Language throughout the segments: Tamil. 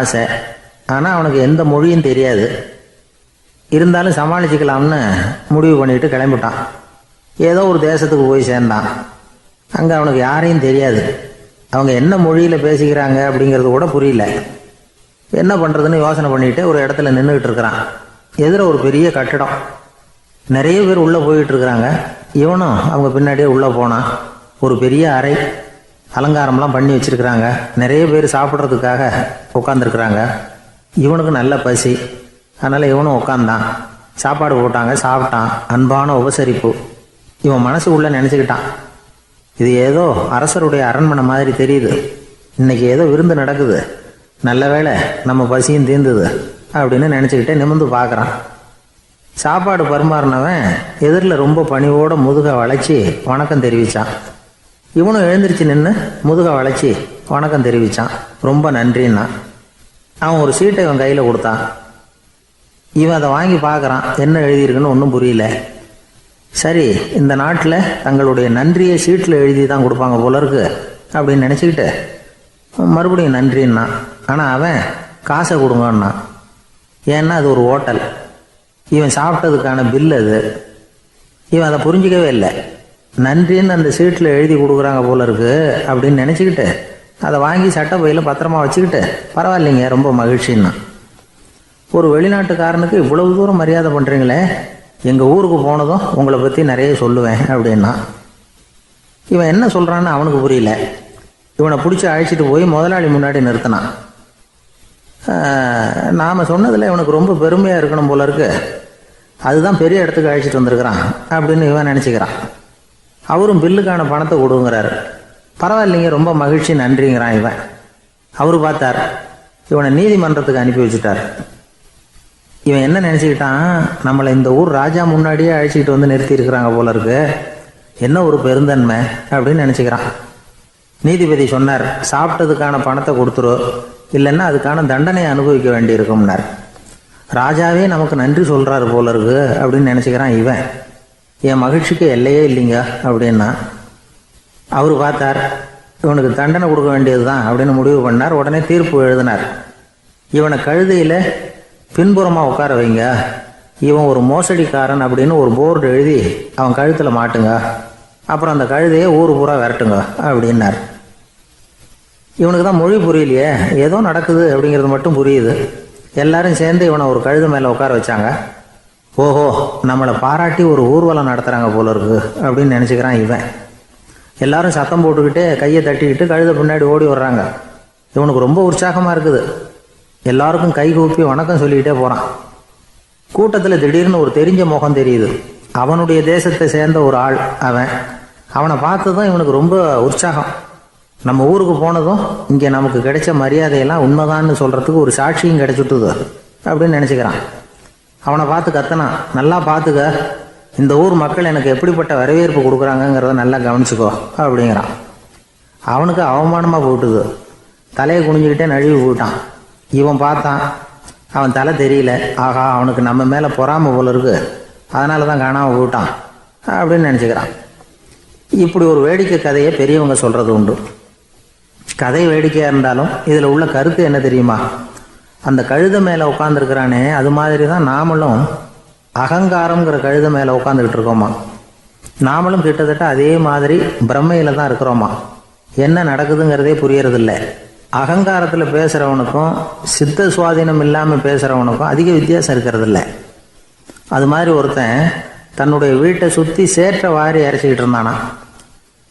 ஆசை. ஆனால் அவனுக்கு எந்த மொழியும் தெரியாது. இருந்தாலும் சமாளிச்சுக்கலாம்னு முடிவு பண்ணிட்டு கிளம்பிட்டான். ஏதோ ஒரு தேசத்துக்கு போய் சேர்ந்தான். அங்கே அவனுக்கு யாரையும் தெரியாது. அவங்க என்ன மொழியில் பேசிக்கிறாங்க அப்படிங்கிறது கூட புரியல. என்ன பண்ணுறதுன்னு யோசனை பண்ணிட்டு ஒரு இடத்துல நின்றுக்கிட்டு இருக்கிறான். எதிர ஒரு பெரிய கட்டடம், நிறைய பேர் உள்ளே போயிட்டு இருக்கிறாங்க. இவனும் அவங்க பின்னாடியே உள்ளே போனான். ஒரு பெரிய அறை, அலங்காரம்லாம் பண்ணி வச்சிருக்கிறாங்க. நிறைய பேர் சாப்பிட்றதுக்காக உட்காந்துருக்குறாங்க. இவனுக்கு நல்ல பசி, அதனால் இவனும் உட்காந்தான். சாப்பாடு போட்டாங்க, சாப்பிட்டான். அன்பான உபசரிப்பு. இவன் மனசு உள்ள நினச்சிக்கிட்டான், இது ஏதோ அரசருடைய அரண்மனை மாதிரி தெரியுது. இன்னைக்கு ஏதோ விருந்து நடக்குது, நல்ல வேளை நம்ம பசியும் தீர்ந்தது அப்படின்னு நினச்சிக்கிட்டே நிமிர்ந்து பார்க்குறான். சாப்பாடு பரிமாறினவன் எதிரில் ரொம்ப பணிவோட முதுகை வளைச்சி வணக்கம் தெரிவித்தான். இவனும் எழுந்திரிச்சு நின்று முதுகை வளைச்சி வணக்கம் தெரிவித்தான். ரொம்ப நன்றின்னா. அவன் ஒரு சீட்டை இவன் கையில் கொடுத்தான். இவன் அதை வாங்கி பார்க்குறான். என்ன எழுதியிருக்குன்னு ஒன்றும் புரியல. சரி, இந்த நாட்டில் தங்களுடைய நன்றியை சீட்டில் எழுதி தான் கொடுப்பாங்க போல இருக்கு அப்படின்னு நினச்சிக்கிட்டு மறுபடியும் நன்றின்னா. ஆனால் அவன் காசை கொடுங்கன்னான். ஏன்னா அது ஒரு ஹோட்டல், இவன் சாப்பிட்டதுக்கான பில் அது. இவன் அதை புரிஞ்சிக்கவே இல்லை. நன்றின்னு அந்த சீட்டில் எழுதி கொடுக்குறாங்க போல இருக்கு அப்படின்னு நினச்சிக்கிட்டு அதை வாங்கி சட்டை பையில் பத்திரமா வச்சுக்கிட்டு பரவாயில்லைங்க ரொம்ப மகிழ்ச்சின்னா. ஒரு வெளிநாட்டுக்காரனுக்கு இவ்வளவு தூரம் மரியாதை பண்ணுறீங்களே, எங்கள் ஊருக்கு போனதும் உங்களை பற்றி நிறைய சொல்லுவேன் அப்படின்னா. இவன் என்ன சொல்கிறான்னு அவனுக்கு புரியல. இவனை பிடிச்சி அழைச்சிட்டு போய் முதலாளி முன்னாடி நிறுத்தினான். நாம் சொன்னதில் இவனுக்கு ரொம்ப பெருமையாக இருக்கணும் போல இருக்கு, அதுதான் பெரிய இடத்துக்கு அழைச்சிட்டு வந்திருக்கிறான் அப்படின்னு இவன் நினச்சிக்கிறான். அவரும் பில்லுக்கான பணத்தை கொடுங்கிறாரு. பரவாயில்லைங்க ரொம்ப மகிழ்ச்சி நன்றிங்கிறான் இவன். அவரு பார்த்தார், இவனை நீதிமன்றத்துக்கு அனுப்பி வச்சுட்டார். இவன் என்ன நினச்சிக்கிட்டான், நம்மளை இந்த ஊர் ராஜா முன்னாடியே அழைச்சிக்கிட்டு வந்து நிறுத்தி இருக்கிறாங்க போல இருக்கு, என்ன ஒரு பெருந்தன்மை அப்படின்னு நினச்சிக்கிறான். நீதிபதி சொன்னார், சாப்பிட்டதுக்கான பணத்தை கொடுத்துரு, இல்லைன்னா அதுக்கான தண்டனையை அனுபவிக்க வேண்டி இருக்கும்னார். ராஜாவே நமக்கு நன்றி சொல்கிறாரு போல இருக்கு அப்படின்னு நினச்சிக்கிறான் இவன். என் மகிழ்ச்சிக்கு எல்லையே இல்லைங்க அப்படின்னா. அவர் பார்த்தார், இவனுக்கு தண்டனை கொடுக்க வேண்டியது தான் அப்படின்னு முடிவு பண்ணார். உடனே தீர்ப்பு எழுதினார். இவனை கழுதையில் பின்புறமாக உட்கார வைங்க, இவன் ஒரு மோசடிக்காரன் அப்படின்னு ஒரு போர்டு எழுதி அவன் கழுத்தில் மாட்டுங்க, அப்புறம் அந்த கழுதையை ஊர் பூரா விரட்டுங்க அப்படின்னார். இவனுக்கு தான் மொழி புரியலையே, ஏதோ நடக்குது அப்படிங்கிறது மட்டும் புரியுது. எல்லாரும் சேர்ந்து இவனை ஒரு கழுதை மேலே உட்கார வச்சாங்க. ஓஹோ, நம்மளை பாராட்டி ஒரு ஊர்வலம் நடத்துகிறாங்க போல இருக்கு அப்படின்னு நினச்சிக்கிறான் இவன். எல்லாரும் சத்தம் போட்டுக்கிட்டே கையை தட்டிக்கிட்டு கழுதை பின்னாடி ஓடி வர்றாங்க. இவனுக்கு ரொம்ப உற்சாகமாக இருக்குது. எல்லாருக்கும் கை கூப்பி வணக்கம் சொல்லிக்கிட்டே போகிறான். கூட்டத்தில் திடீர்னு ஒரு தெரிஞ்ச முகம் தெரியுது. அவனுடைய தேசத்தை சேர்ந்த ஒரு ஆள் அவன். அவனை பார்த்ததும் இவனுக்கு ரொம்ப உற்சாகம். நம்ம ஊருக்கு போனதும் இங்கே நமக்கு கிடைச்ச மரியாதையெல்லாம் உண்மைதான்னு சொல்கிறதுக்கு ஒரு சாட்சியும் கிடைச்சிட்டுது அப்படின்னு நினச்சிக்கிறான். அவனை பார்த்து கத்தனான், நல்லா பார்த்துக்க, இந்த ஊர் மக்கள் எனக்கு எப்படிப்பட்ட வரவேற்பு கொடுக்குறாங்கங்கிறத நல்லா கவனிச்சுக்கோ அப்படிங்கிறான். அவனுக்கு அவமானமாக போட்டுது. தலையை குனிஞ்சுக்கிட்டே நழுவி போயிட்டான். இவன் பார்த்தான், அவன் தலை தெரியல. ஆகா, அவனுக்கு நம்ம மேலே பொறாமை போல இருக்கு, அதனால தான் காணாமல் போயிட்டான் அப்படின்னு நினச்சிக்கிறான். இப்படி ஒரு வேடிக்கை கதையை பெரியவங்க சொல்கிறது உண்டு. கதை வேடிக்கையாக இருந்தாலும் இதில் உள்ள கருத்து என்ன தெரியுமா? அந்த கழுதை மேலே உட்காந்துருக்கிறானே, அது மாதிரி தான் நாமளும் அகங்காரங்கிற கழுதை மேலே உட்காந்துக்கிட்டு இருக்கோமா. நாமளும் கிட்டத்தட்ட அதே மாதிரி பிரம்மையில் தான் இருக்கிறோமா. என்ன நடக்குதுங்கிறதே புரியறதில்லை. அகங்காரத்தில் பேசுகிறவனுக்கும் சித்த சுவாதீனம் இல்லாமல் பேசுகிறவனுக்கும் அதிக வித்தியாசம் இருக்கிறதில்ல. அது மாதிரி ஒருத்தன் தன்னுடைய வீட்டை சுற்றி சேற்றை வாரி அரைச்சிக்கிட்டு இருந்தானா.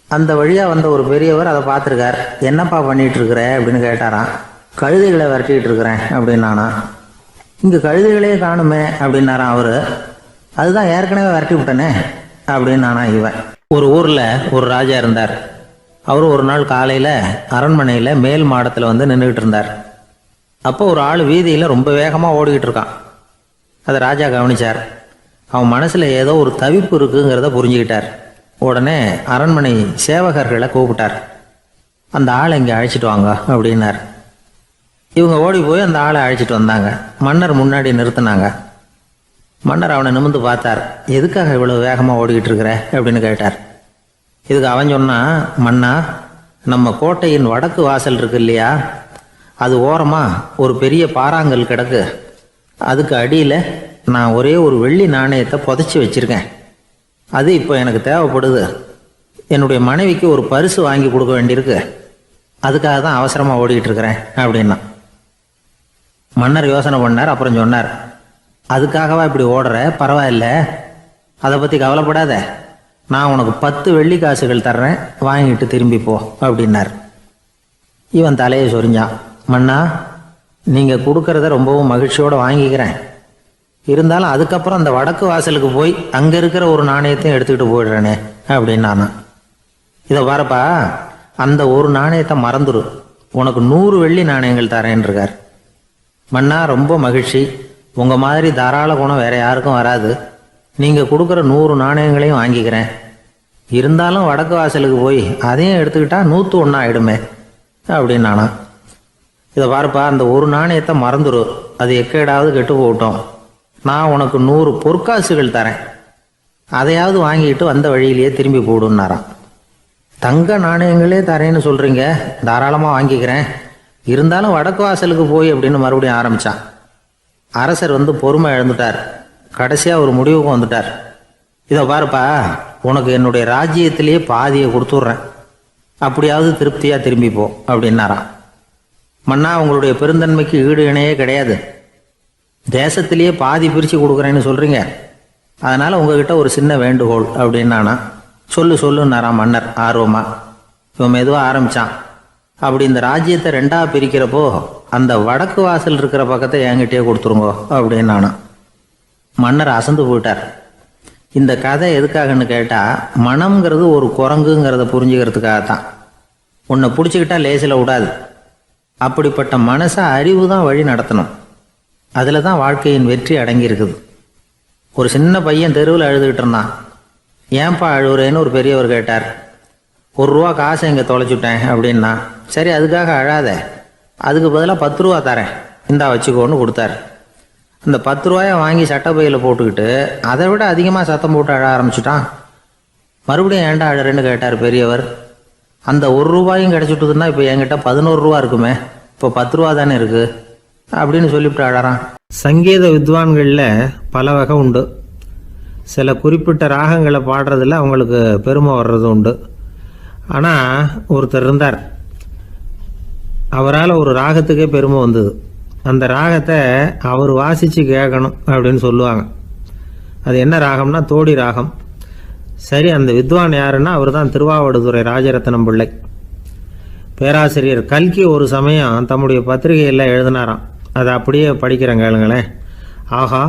அந்த வழியாக வந்த ஒரு பெரியவர் அதை பார்த்துருக்கார். என்னப்பா பண்ணிகிட்டு இருக்கிற அப்படின்னு கேட்டாரான். கழுதைகளை விரட்டிக்கிட்டு இருக்கிறேன் அப்படின்னானா. இங்கே கழுதைகளே காணுமே அப்படின்னாரான் அவர். அதுதான் ஏற்கனவே விரட்டி விட்டனே அப்படின்னானா இவன். ஒரு ஊரில் ஒரு ராஜா இருந்தார். அவர் ஒரு நாள் காலையில் அரண்மனையில் மேல் மாடத்தில் வந்து நின்றுக்கிட்டு இருந்தார். அப்போ ஒரு ஆள் வீதியில் ரொம்ப வேகமாக ஓடிக்கிட்டு இருக்கான். அதை ராஜா கவனித்தார். அவன் மனசில் ஏதோ ஒரு தவிப்பு இருக்குங்கிறத புரிஞ்சுக்கிட்டார். உடனே அரண்மனை சேவகர்களை கூப்பிட்டார். அந்த ஆளை இங்கே அழைச்சிட்டு வாங்க அப்படின்னார். இவங்க ஓடி போய் அந்த ஆளை அழைச்சிட்டு வந்தாங்க. மன்னர் முன்னாடி நிறுத்தினாங்க. மன்னர் அவனை நிமிர்ந்து பார்த்தார். எதுக்காக இவ்வளோ வேகமாக ஓடிக்கிட்டு இருக்கிற அப்படின்னு கேட்டார். இதுக்கு அவன் சொன்னா, மன்னா, நம்ம கோட்டையின் வடக்கு வாசல் இருக்கு இல்லையா, அது ஓரமாக ஒரு பெரிய பாறாங்கல் கிடக்கு. அதுக்கு அடியில் நான் ஒரே ஒரு வெள்ளி நாணயத்தை புதைச்சி வச்சுருக்கேன். அது இப்போ எனக்கு தேவைப்படுது. என்னுடைய மனைவிக்கு ஒரு பரிசு வாங்கி கொடுக்க வேண்டியிருக்கு. அதுக்காக தான் அவசரமாக ஓடிக்கிட்டு இருக்கிறேன் அப்படின்னா. மன்னர் யோசனை பண்ணார். அப்புறம் சொன்னார், அதுக்காகவா இப்படி ஓடுற? பரவாயில்ல, அதை பற்றி கவலைப்படாத. நான் உனக்கு 10 வெள்ளி காசுகள் தர்றேன், வாங்கிட்டு திரும்பி போ அப்படின்னார். இவன் தலையை சொரிஞ்சான். மன்னா, நீங்கள் கொடுக்கறத ரொம்பவும் மகிழ்ச்சியோடு வாங்கிக்கிறேன். இருந்தாலும் அதுக்கப்புறம் அந்த வடக்கு வாசலுக்கு போய் அங்கே இருக்கிற ஒரு நாணயத்தையும் எடுத்துக்கிட்டு போயிடுறேனே அப்படின்னானா. இதை வரப்பா, அந்த ஒரு நாணயத்தை மறந்துடு, உனக்கு 100 வெள்ளி நாணயங்கள் தரேன் இருக்கார். மன்னா, ரொம்ப மகிழ்ச்சி. உங்கள் மாதிரி தாராள குணம் வேற யாருக்கும் வராது. நீங்கள் கொடுக்குற 100 நாணயங்களையும் வாங்கிக்கிறேன். இருந்தாலும் வடக்கு வாசலுக்கு போய் அதையும் எடுத்துக்கிட்டா 101 ஆயிடுமே அப்படின்னானா. இதை பாருப்பா, அந்த ஒரு நாணயத்தை மறந்துடு, அது எக்கேடாவது கெட்டு போகட்டும். நான் உனக்கு 100 பொற்காசுகள் தரேன், அதையாவது வாங்கிட்டு வந்த வழியிலேயே திரும்பி போடுன்னாராம். தங்க நாணயங்களே தரேன்னு சொல்கிறீங்க, தாராளமாக வாங்கிக்கிறேன். இருந்தாலும் வடக்கு வாசலுக்கு போய் அப்படின்னு மறுபடியும் ஆரம்பித்தான். அரசர் பொறுமை இழந்துட்டார். கடைசியாக ஒரு முடிவுக்கு வந்துட்டார். இதை பாருப்பா, உனக்கு என்னுடைய ராஜ்யத்திலேயே பாதியை கொடுத்துட்றேன், அப்படியாவது திருப்தியாக திரும்பி போ அப்படின்னாராம். மன்னா, உங்களுடைய பெருந்தன்மைக்கு ஈடு இணையே கிடையாது. தேசத்திலேயே பாதி பிரித்து கொடுக்குறேன்னு சொல்கிறீங்க, அதனால் உங்ககிட்ட ஒரு சின்ன வேண்டுகோள் அப்படின்னானா. சொல்லுன்னாராம் மன்னர் ஆர்வமாக. இவன் மெதுவாக ஆரம்பித்தான். அப்படி இந்த ராஜ்யத்தை 2ஆக பிரிக்கிறப்போ அந்த வடக்கு வாசல் இருக்கிற பக்கத்தை என்கிட்டயே கொடுத்துருங்கோ அப்படின்னானா. மன்னர் அசந்து போயிட்டார். இந்த கதை எதுக்காகன்னு கேட்டால், மனம்ங்கிறது ஒரு குரங்குங்கிறத புரிஞ்சுக்கிறதுக்காகத்தான். உன்னை பிடிச்சிக்கிட்டா லேசில் விடாது. அப்படிப்பட்ட மனசை அறிவு தான் வழி நடத்தணும். அதில் தான் வாழ்க்கையின் வெற்றி அடங்கியிருக்குது. ஒரு சின்ன பையன் தெருவில் அழுதுகிட்டு இருந்தான். ஏன்பா அழுவுறேன்னு ஒரு பெரியவர் கேட்டார். 1 ரூபா காசை இங்கே தொலைச்சுட்டேன் அப்படின்னா. சரி, அதுக்காக அழாத, அதுக்கு பதிலாக 10 ரூபா தரேன், இந்தா வச்சுக்கோன்னு கொடுத்தாரு. அந்த 10 ரூபாயை வாங்கி சட்டப்பையில் போட்டுக்கிட்டு அதை விட அதிகமாக சத்தம் போட்டு அழ ஆரம்பிச்சுட்டான். மறுபடியும் ஏன்டா அழறேன்னு கேட்டார் பெரியவர். அந்த 1 ரூபாயும் கிடச்சிட்டுதுன்னா இப்போ என்கிட்ட 11 ரூபா இருக்குமே, இப்போ 10 ரூபா தானே இருக்குது அப்படின்னு சொல்லிவிட்டு அழறான். சங்கீத வித்வான்களில் பல வகை உண்டு. சில குறிப்பிட்ட ராகங்களை பாடுறதில் அவங்களுக்கு பெருமை வர்றது உண்டு. ஆனால் ஒருத்தர் இருந்தார், அவரால் ஒரு ராகத்துக்கே பெருமை வந்தது. அந்த ராகத்தை அவர் வாசித்து கேட்கணும் அப்படின்னு சொல்லுவாங்க. அது என்ன ராகம்னா தோடி ராகம். சரி, அந்த வித்வான் யாருன்னா அவர் தான் திருவாவடுதுறை ராஜரத்னம் பிள்ளை. பேராசிரியர் கல்கி ஒரு சமயம் தம்முடைய பத்திரிகையில் எழுதினாராம். அதை அப்படியே படிக்கிறேன் கேளுங்களேன். ஆகா,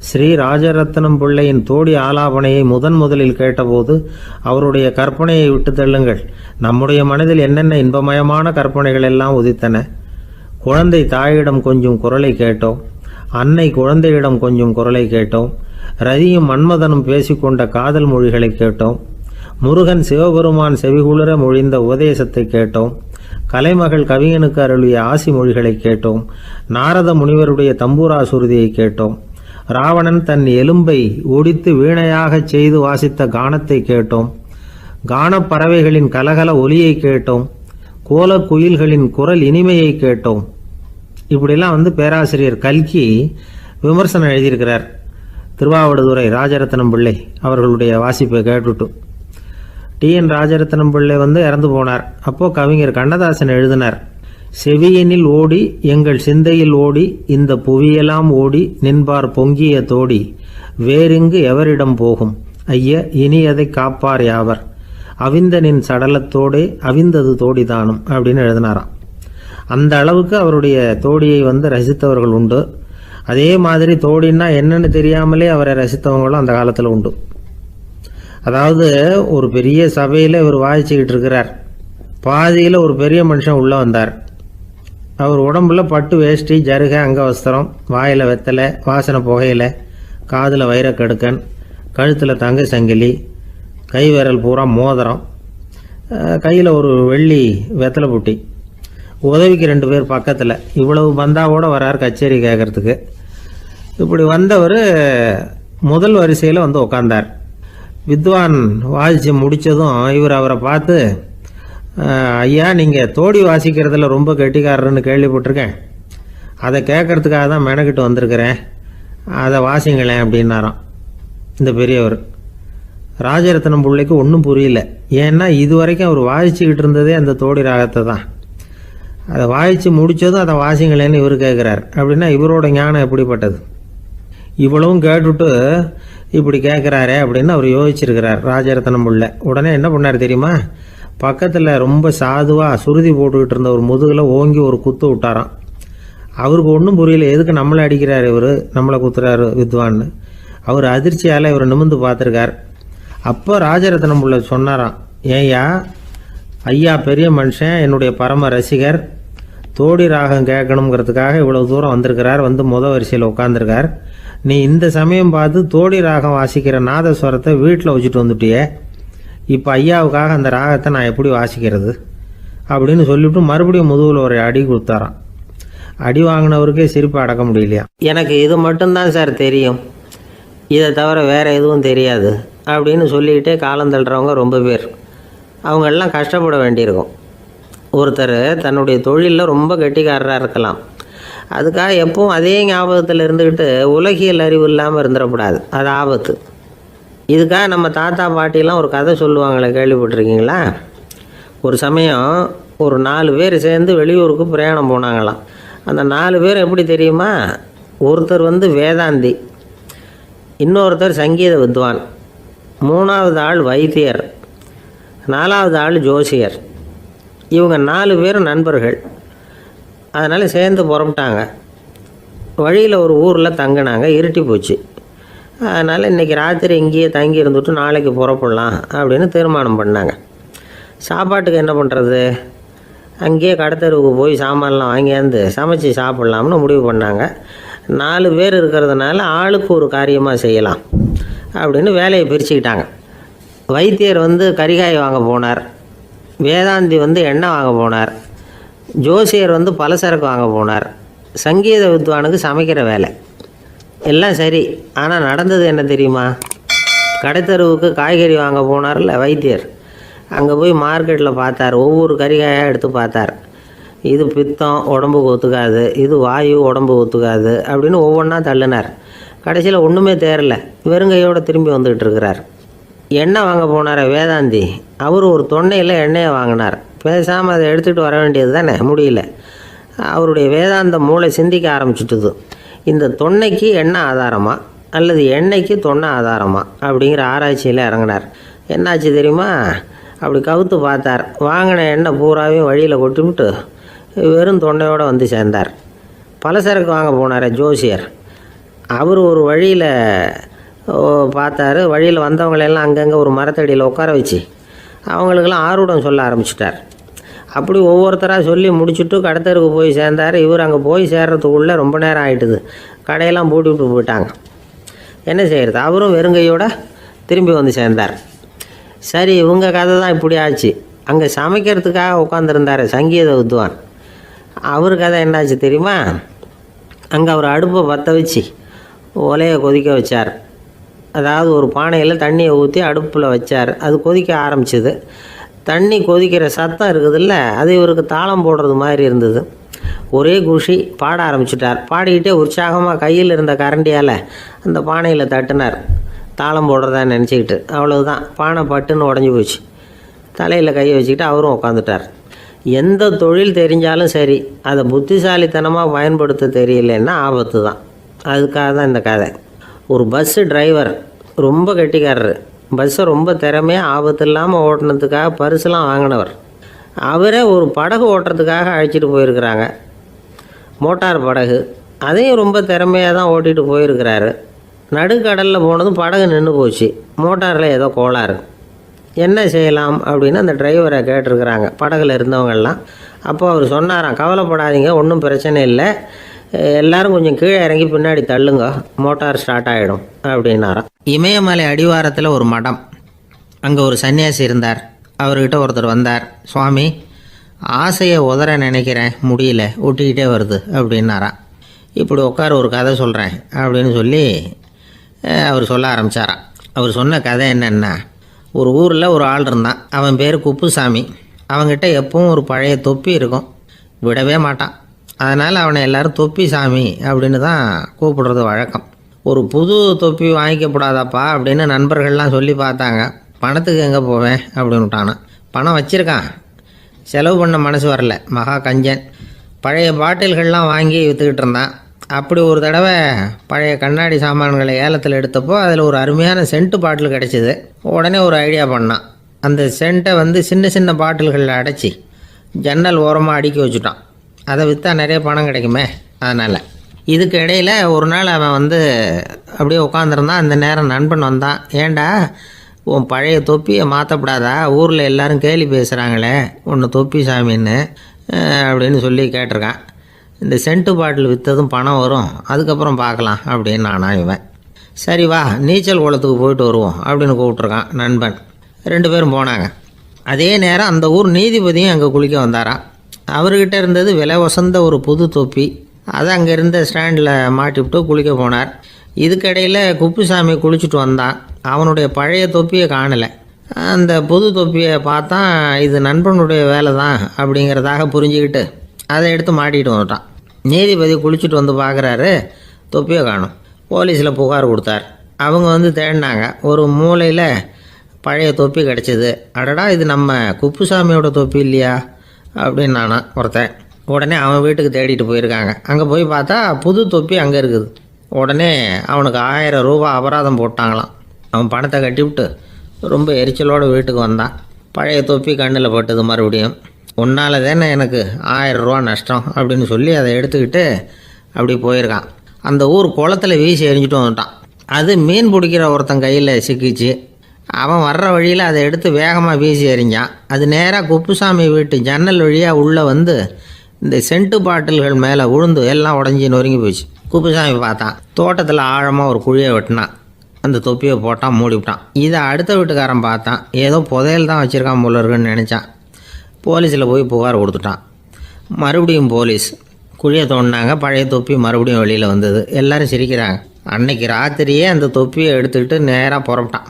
ஸ்ரீ ராஜரத்னம் பிள்ளையின் தோடி ஆலாபனையை முதலில் கேட்டபோது அவருடைய கற்பனையை விட்டு தள்ளுங்கள். நம்முடைய மனதில் என்னென்ன இன்பமயமான கற்பனைகள் எல்லாம் உதித்தன. குழந்தை தாயிடம் கொஞ்சம் குரலை கேட்டோம், அன்னை குழந்தையிடம் கொஞ்சம் குரலை கேட்டோம், ரதியும் மன்மதனும் பேசிக்கொண்ட காதல் மொழிகளை கேட்டோம், முருகன் சிவபெருமான் செவிகுளிர மொழிந்த உபதேசத்தை கேட்டோம், கலைமகள் கவிஞனுக்கு அருளிய ஆசி மொழிகளை கேட்டோம், நாரத முனிவருடைய தம்பூரா சுருதியை கேட்டோம், ராவணன் தன் எலும்பை ஒடித்து வீணையாகச் செய்து வாசித்த கானத்தை கேட்டோம், கானப்பறவைகளின் கலகல ஒலியை கேட்டோம், கோலக்குயில்களின் குரல் இனிமையை கேட்டோம். இப்படிலாம் பேராசிரியர் கல்கி விமர்சனம் எழுதியிருக்கிறார். திருவாவடுதுறை ராஜரத்னம் பிள்ளை அவர்களுடைய வாசிப்பை கேட்டுட்டு TN ராஜரத்னம் பிள்ளை இறந்து போனார். அப்போது கவிஞர் கண்ணதாசன் எழுதினார், செவியனில் ஓடி எங்கள் சிந்தையில் ஓடி இந்த புவியெல்லாம் ஓடி நின்பார் பொங்கிய தோடி வேறிங்கு எவரிடம் போகும் ஐய இனி அதை காப்பார் யாவர் அவிந்தனின் சடலத்தோடே அவிந்தது தோடிதானும் அப்படின்னு எழுதினாராம். அந்த அளவுக்கு அவருடைய தோடியை ரசித்தவர்கள் உண்டு. அதே மாதிரி தோடின்னா என்னன்னு தெரியாமலே அவரை ரசித்தவங்களும் அந்த காலத்தில் உண்டு. அதாவது ஒரு பெரிய சபையில் இவர் வாசிச்சுக்கிட்டு இருக்கிறார். பாதியில் ஒரு பெரிய மனுஷன் உள்ளே வந்தார். அவர் உடம்புல பட்டு வேஷ்டி, ஜருகை, அங்கவஸ்திரம், வாயில் வெத்தலை, வாசனை புகையில, காதில் வைரக்கடுக்கன், கழுத்தில் தங்க சங்கிலி, கை விரல் பூரா மோதிரம், கையில் ஒரு வெள்ளி வெத்தலை புட்டி, உதவிக்கு 2 பேர் பக்கத்தில். இவ்வளவு பந்தாவோடு வரார் கச்சேரி கேட்குறதுக்கு. இப்படி வந்தவர் முதல் வரிசையில் உட்கார்ந்தார். வித்வான் வாசித்து முடித்ததும் இவர் அவரை பார்த்து, ஐயா, நீங்கள் தோடி வாசிக்கிறதுல ரொம்ப கெட்டிக்காரர்னு கேள்விப்பட்டிருக்கேன். அதை கேட்கறதுக்காக தான் மெனக்கிட்டு வந்திருக்கிறேன். அதை வாசிங்களேன் அப்படின்னாராம் இந்த பெரியவர். ராஜரத்னம் பிள்ளைக்கு ஒன்றும் புரியல. ஏன்னா இது வரைக்கும் அவர் வாசிச்சுக்கிட்டு இருந்ததே அந்த தோடி ராகத்தை தான். அதை வாசித்து முடித்ததும் அதை வாசிங்களேன்னு இவர் கேட்குறார். அப்படின்னா இவரோட ஞானம் எப்படிப்பட்டது? இவ்வளவும் கேட்டுட்டு இப்படி கேட்குறாரே அப்படின்னு அவர் யோசிச்சிருக்கிறார் ராஜரத்னம் பிள்ளை. உடனே என்ன பண்ணார் தெரியுமா? பக்கத்தில் ரொம்ப சாதுவாக சுருதி போட்டுக்கிட்டு இருந்த ஒரு முதுகில் ஓங்கி ஒரு குத்து விட்டாராம். அவருக்கு ஒன்றும் புரியல, எதுக்கு நம்மளை அடிக்கிறார் இவர், நம்மளை குத்துறாரு வித்வான்னு. அவர் அதிர்ச்சியால் இவர் நிமிர்ந்து பார்த்துருக்கார். அப்போ ராஜரத்னம் பிள்ளை சொன்னாராம், ஏய்யா ஐயா பெரிய மனுஷன், என்னுடைய பரம ரசிகர், தோடி ராகம் கேட்கணுங்கிறதுக்காக இவ்வளோ தூரம் வந்திருக்கிறார், வந்து வரிசையில் உட்காந்துருக்கார். நீ இந்த சமயம் பார்த்து தோடி ராகம் வாசிக்கிற நாதஸ்வரத்தை வீட்டில் வச்சுட்டு வந்துட்டியே, இப்போ ஐயாவுக்காக அந்த ராகத்தை நான் எப்படி வாசிக்கிறது அப்படின்னு சொல்லிவிட்டு மறுபடியும் முதுகில் ஒரு அடி கொடுத்தாராம். அடி வாங்கினவருக்கே சிரிப்பு அடக்க முடியலையா. எனக்கு இது மட்டும்தான் சார் தெரியும், இதை தவிர வேறு எதுவும் தெரியாது அப்படின்னு சொல்லிக்கிட்டே காலம் தள்ளுறவங்க ரொம்ப பேர். அவங்களெல்லாம் கஷ்டப்பட வேண்டியிருக்கும். ஒருத்தர் தன்னுடைய தொழிலில் ரொம்ப கெட்டிக்காரராக இருக்கலாம், அதுக்காக எப்பவும் அதே ஞாபகத்தில் இருந்துக்கிட்டு உலகியல் அறிவு இல்லாமல் இருந்துடக்கூடாது, அது ஆபத்து. இதுக்காக நம்ம தாத்தா பாட்டிலாம் ஒரு கதை சொல்லுவாங்களே, கேள்விப்பட்டிருக்கீங்களா? ஒரு சமயம் ஒரு 4 பேர் சேர்ந்து வெளியூருக்கு பிரயாணம் போனாங்களாம். அந்த 4 பேர் எப்படி தெரியுமா? ஒருத்தர் வேதாந்தி, இன்னொருத்தர் சங்கீத வித்வான், 3வது ஆள் வைத்தியர், 4வது ஆள் ஜோசியர். இவங்க 4 பேரும் நண்பர்கள். அதனால் சேர்ந்து புறப்பட்டாங்க. வழியில் ஒரு ஊரில் தங்கினாங்க. இருட்டி போச்சு. அதனால் இன்றைக்கி ராத்திரி இங்கேயே தங்கி இருந்துட்டு நாளைக்கு புறப்படலாம் அப்படின்னு தீர்மானம் பண்ணாங்க. சாப்பாட்டுக்கு என்ன பண்ணுறது? அங்கேயே கடத்தெருவுக்கு போய் சாமான்லாம் வாங்கியாந்து சமைச்சு சாப்பிட்லாம்னு முடிவு பண்ணாங்க. 4 பேர் இருக்கிறதுனால ஆளுக்கு ஒரு காரியமாக செய்யலாம் அப்படின்னு வேலையை பிரிச்சுக்கிட்டாங்க. வைத்தியர் கரிகாய் வாங்க போனார், வேதாந்தி எண்ணெய் வாங்க போனார், ஜோசியர் பலசரக்கு வாங்க போனார், சங்கீத வித்வானுக்கு சமைக்கிற வேலை. எல்லாம் சரி, ஆனால் நடந்தது என்ன தெரியுமா? கடைத்தெருவுக்கு காய்கறி வாங்க போனார்ல வைத்தியர், அங்கே போய் மார்க்கெட்டில் பார்த்தார். ஒவ்வொரு கறிகாயாக எடுத்து பார்த்தார். இது பித்தம், உடம்புக்கு ஒத்துக்காது, இது வாயு, உடம்பு ஒத்துக்காது அப்படின்னு ஒவ்வொன்றா தள்ளினார். கடைசியில் ஒன்றுமே தேரல, வெறுங்கையோடு திரும்பி வந்துக்கிட்டு இருக்கிறார். எண்ணெய் வாங்க போனார் வேதாந்தி, அவர் ஒரு தொன்னையில் எண்ணெயை வாங்கினார். பேசாமல் அதை எடுத்துகிட்டு வர வேண்டியது தானே, முடியல. அவருடைய வேதாந்த மூளை சிந்திக்க ஆரம்பிச்சுட்டுது. இந்த தொன்னைக்கு எண்ணெய் ஆதாரமா அல்லது எண்ணெய்க்கு தொன்னை ஆதாரமா அப்படிங்கிற ஆராய்ச்சியில் இறங்கினார். என்னாச்சு தெரியுமா? அப்படி கவுத்து பார்த்தார். வாங்கின எண்ணெய் பூராவையும் வழியில் கொட்டிவிட்டு வெறும் தொண்டையோடு சேர்ந்தார். பலசரக்கு வாங்க போனார் ஜோசியர், அவர் ஒரு வழியில் பார்த்தாரு. வழியில் வந்தவங்களெல்லாம் அங்கங்கே ஒரு மரத்தடியில் உட்கார வச்சு அவங்களுக்கெல்லாம் ஆர்வம் சொல்ல ஆரம்பிச்சிட்டார். அப்படி ஒவ்வொருத்தராக சொல்லி முடிச்சுட்டு கடத்தருக்கு போய் சேர்ந்தார். இவர் அங்கே போய் சேர்றதுக்குள்ளே ரொம்ப நேரம் ஆகிட்டுது. கடையெல்லாம் பூட்டிவிட்டு போயிட்டாங்க. என்ன செய்கிறது? அவரும் வெறுங்கையோடு திரும்பி சேர்ந்தார். சரி, இவங்க கதை தான் இப்படி ஆச்சு. அங்கே சமைக்கிறதுக்காக உட்காந்துருந்தார் சங்கீத வித்வான், அவர் கதை என்னாச்சு தெரியுமா? அங்கே அவர் அடுப்பை பற்ற வச்சு ஒலையை கொதிக்க வச்சார். அதாவது ஒரு பானையில் தண்ணியை ஊற்றி அடுப்பில் வச்சார். அது கொதிக்க ஆரம்பிச்சிது. தண்ணி கொதிக்கிற சத்தம் இருக்குதுல்ல, அது இவருக்கு தாளம் போடுறது மாதிரி இருந்தது. ஒரே குஷி, பாட ஆரம்பிச்சிட்டார். பாடிக்கிட்டே உற்சாகமாக கையில் இருந்த கரண்டியால் அந்த பானையில் தட்டினார், தாளம் போடுறதா நினச்சிக்கிட்டு. அவ்வளவுதான், பானை பட்டுன்னு உடஞ்சி போச்சு. தலையில் கையை வச்சுக்கிட்டு அவரும் உட்காந்துட்டார். எந்த தொழில் தெரிஞ்சாலும் சரி, அதை புத்திசாலித்தனமாக பயன்படுத்த தெரியலன்னா ஆபத்து தான். அதுக்காக தான் இந்த கதை. ஒரு பஸ்ஸு டிரைவர் ரொம்ப கெட்டிக்காரர். பஸ்ஸை ரொம்ப திறமையாக ஆபத்து இல்லாமல் ஓட்டினதுக்காக பரிசுலாம் வாங்கினவர். அவரே ஒரு படகு ஓட்டுறதுக்காக அழைச்சிட்டு போயிருக்கிறாங்க, மோட்டார் படகு. அதையும் ரொம்ப திறமையாக தான் ஓட்டிகிட்டு போயிருக்கிறாரு. நடுக்கடலில் போனதும் படகு நின்று போச்சு. மோட்டாரில் ஏதோ கோளாறு. என்ன செய்யலாம் அப்படின்னு அந்த டிரைவரை கேட்டிருக்கிறாங்க படகுல இருந்தவங்கெல்லாம். அப்போ அவர் சொன்னாராம், கவலைப்படாதீங்க, ஒன்றும் பிரச்சனை இல்லை, எல்லோரும் கொஞ்சம் கீழே இறங்கி பின்னாடி தள்ளுங்க, மோட்டார் ஸ்டார்ட் ஆகிடும் அப்படின்னாராம். இமயமலை அடிவாரத்தில் ஒரு மடம். அங்கே ஒரு சன்னியாசி இருந்தார். அவர்கிட்ட ஒருத்தர் வந்தார். சுவாமி, ஆசையை உதற நினைக்கிறேன், முடியல, ஒட்டிக்கிட்டே வருது அப்படின்னாராம். இப்படி உட்கார, ஒரு கதை சொல்கிறேன் அப்படின்னு சொல்லி அவர் சொல்ல ஆரம்பித்தாராம். அவர் சொன்ன கதை என்னென்னா, ஒரு ஊரில் ஒரு ஆள் இருந்தான். அவன் பேர் குப்புசாமி. அவங்ககிட்ட எப்பவும் ஒரு பழைய தொப்பி இருக்கும், விடவே மாட்டான். அதனால் அவனை எல்லாரும் தொப்பி சாமி அப்படின்னு தான் கூப்பிடுறது வழக்கம். ஒரு புது தொப்பி வாங்கிக்கப்படாதாப்பா அப்படின்னு நண்பர்கள்லாம் சொல்லி பார்த்தாங்க. பணத்துக்கு எங்கே போவேன் அப்படின்னு விட்டானான். பணம் வச்சுருக்கான், செலவு பண்ண மனசு வரல. மகா கஞ்சன். பழைய பாட்டில்கள்லாம் வாங்கி விற்றுக்கிட்டு இருந்தான். அப்படி ஒரு தடவை பழைய கண்ணாடி சாமான்களை ஏலத்தில் எடுத்தப்போ அதில் ஒரு அருமையான சென்ட்டு பாட்டில் கிடச்சிது. உடனே ஒரு ஐடியா பண்ணான். அந்த சென்ட்டை சின்ன சின்ன பாட்டில்களில் அடைச்சி ஜன்னல் ஓரமாக அடுக்கி வச்சுட்டான். அதை விற்றா நிறைய பணம் கிடைக்குமே. அதனால் இதுக்கு இடையில் ஒரு நாள் அவன் அப்படியே உட்காந்துருந்தான். அந்த நேரம் நண்பன் வந்தான். ஏண்டா உன் பழைய தொப்பியை மாற்றப்படாதா, ஊரில் எல்லோரும் கேலி பேசுகிறாங்களே ஒன்று தொப்பி சாமின்னு அப்படின்னு சொல்லி கேட்டிருக்கான். இந்த சென்ட்டு பாட்டில் விற்றதும் பணம் வரும், அதுக்கப்புறம் பார்க்கலாம் அப்படின்னு நானா இவன். சரி வா நீச்சல் குளத்துக்கு போயிட்டு வருவோம் அப்படின்னு கூப்பிட்ருக்கான் நண்பன். 2 பேரும் போனாங்க. அதே நேரம் அந்த ஊர் நீதிபதியும் அங்கே குளிக்க வந்தாராம். அவர்கிட்ட இருந்தது விலை வசந்த ஒரு புது தொப்பி. அதை அங்கே இருந்த ஸ்டாண்டில் மாட்டிவிட்டு குளிக்க போனார். இதுக்கிடையில் குப்புசாமி குளிச்சுட்டு வந்தான். அவனுடைய பழைய தொப்பியை காணலை. அந்த புது தொப்பியை பார்த்தா இது நண்பனுடைய வேலை தான் அப்படிங்கிறதாக புரிஞ்சுக்கிட்டு அதை எடுத்து மாட்டிகிட்டு வந்துட்டான். நீதிபதி குளிச்சுட்டு வந்து பார்க்குறாரு, தொப்பியை காணும். போலீஸில் புகார் கொடுத்தார். அவங்க தேடினாங்க. ஒரு மூலையில் பழைய தொப்பி கிடச்சிது. அடடா இது நம்ம குப்புசாமியோட தொப்பி இல்லையா அப்படின்னு நானா ஒருத்தன். உடனே அவன் வீட்டுக்கு தேடிட்டு போயிருக்காங்க. அங்கே போய் பார்த்தா புது தொப்பி அங்கே இருக்குது. உடனே அவனுக்கு 1000 ரூபா அபராதம் போட்டாங்களாம். அவன் பணத்தை கட்டிவிட்டு ரொம்ப எரிச்சலோடு வீட்டுக்கு வந்தான். பழைய தொப்பி கண்ணில் பட்டது. மறுபடியும் உன்னால் தானே எனக்கு 1000 ரூபா நஷ்டம் அப்படின்னு சொல்லி அதை எடுத்துக்கிட்டு அப்படி போயிருக்கான். அந்த ஊர் குளத்தில் வீசி எரிஞ்சிட்டு வந்துட்டான். அது மீன் பிடிக்கிற ஒருத்தன் கையில் சிக்கிச்சு. அவன் வர்ற வழியில் அதை எடுத்து வேகமாக வீசி எறிஞ்சான். அது நேராக குப்புசாமி வீட்டு ஜன்னல் வழியாக உள்ளே இந்த சென்ட்டு பாட்டில்கள் மேலே விழுந்து எல்லாம் உடஞ்சி நொறுங்கி போச்சு. குப்புசாமி பார்த்தான். தோட்டத்தில் ஆழமாக ஒரு குழியை வெட்டினான். அந்த தொப்பியை போட்டான், மூடிவிட்டான். இதை அடுத்த வீட்டுக்காரன் பார்த்தான். ஏதோ புதையல் தான் வச்சுருக்கான் போல இருக்குன்னு நினச்சான். போலீஸில் போய் புகார் கொடுத்துட்டான். மறுபடியும் போலீஸ் குழியை தோண்டினாங்க. பழைய தொப்பி மறுபடியும் வெளியில் வந்தது. எல்லோரும் சிரிக்கிறாங்க. அன்னைக்கு ராத்திரியே அந்த தொப்பியை எடுத்துக்கிட்டு நேராக புறப்பட்டான்.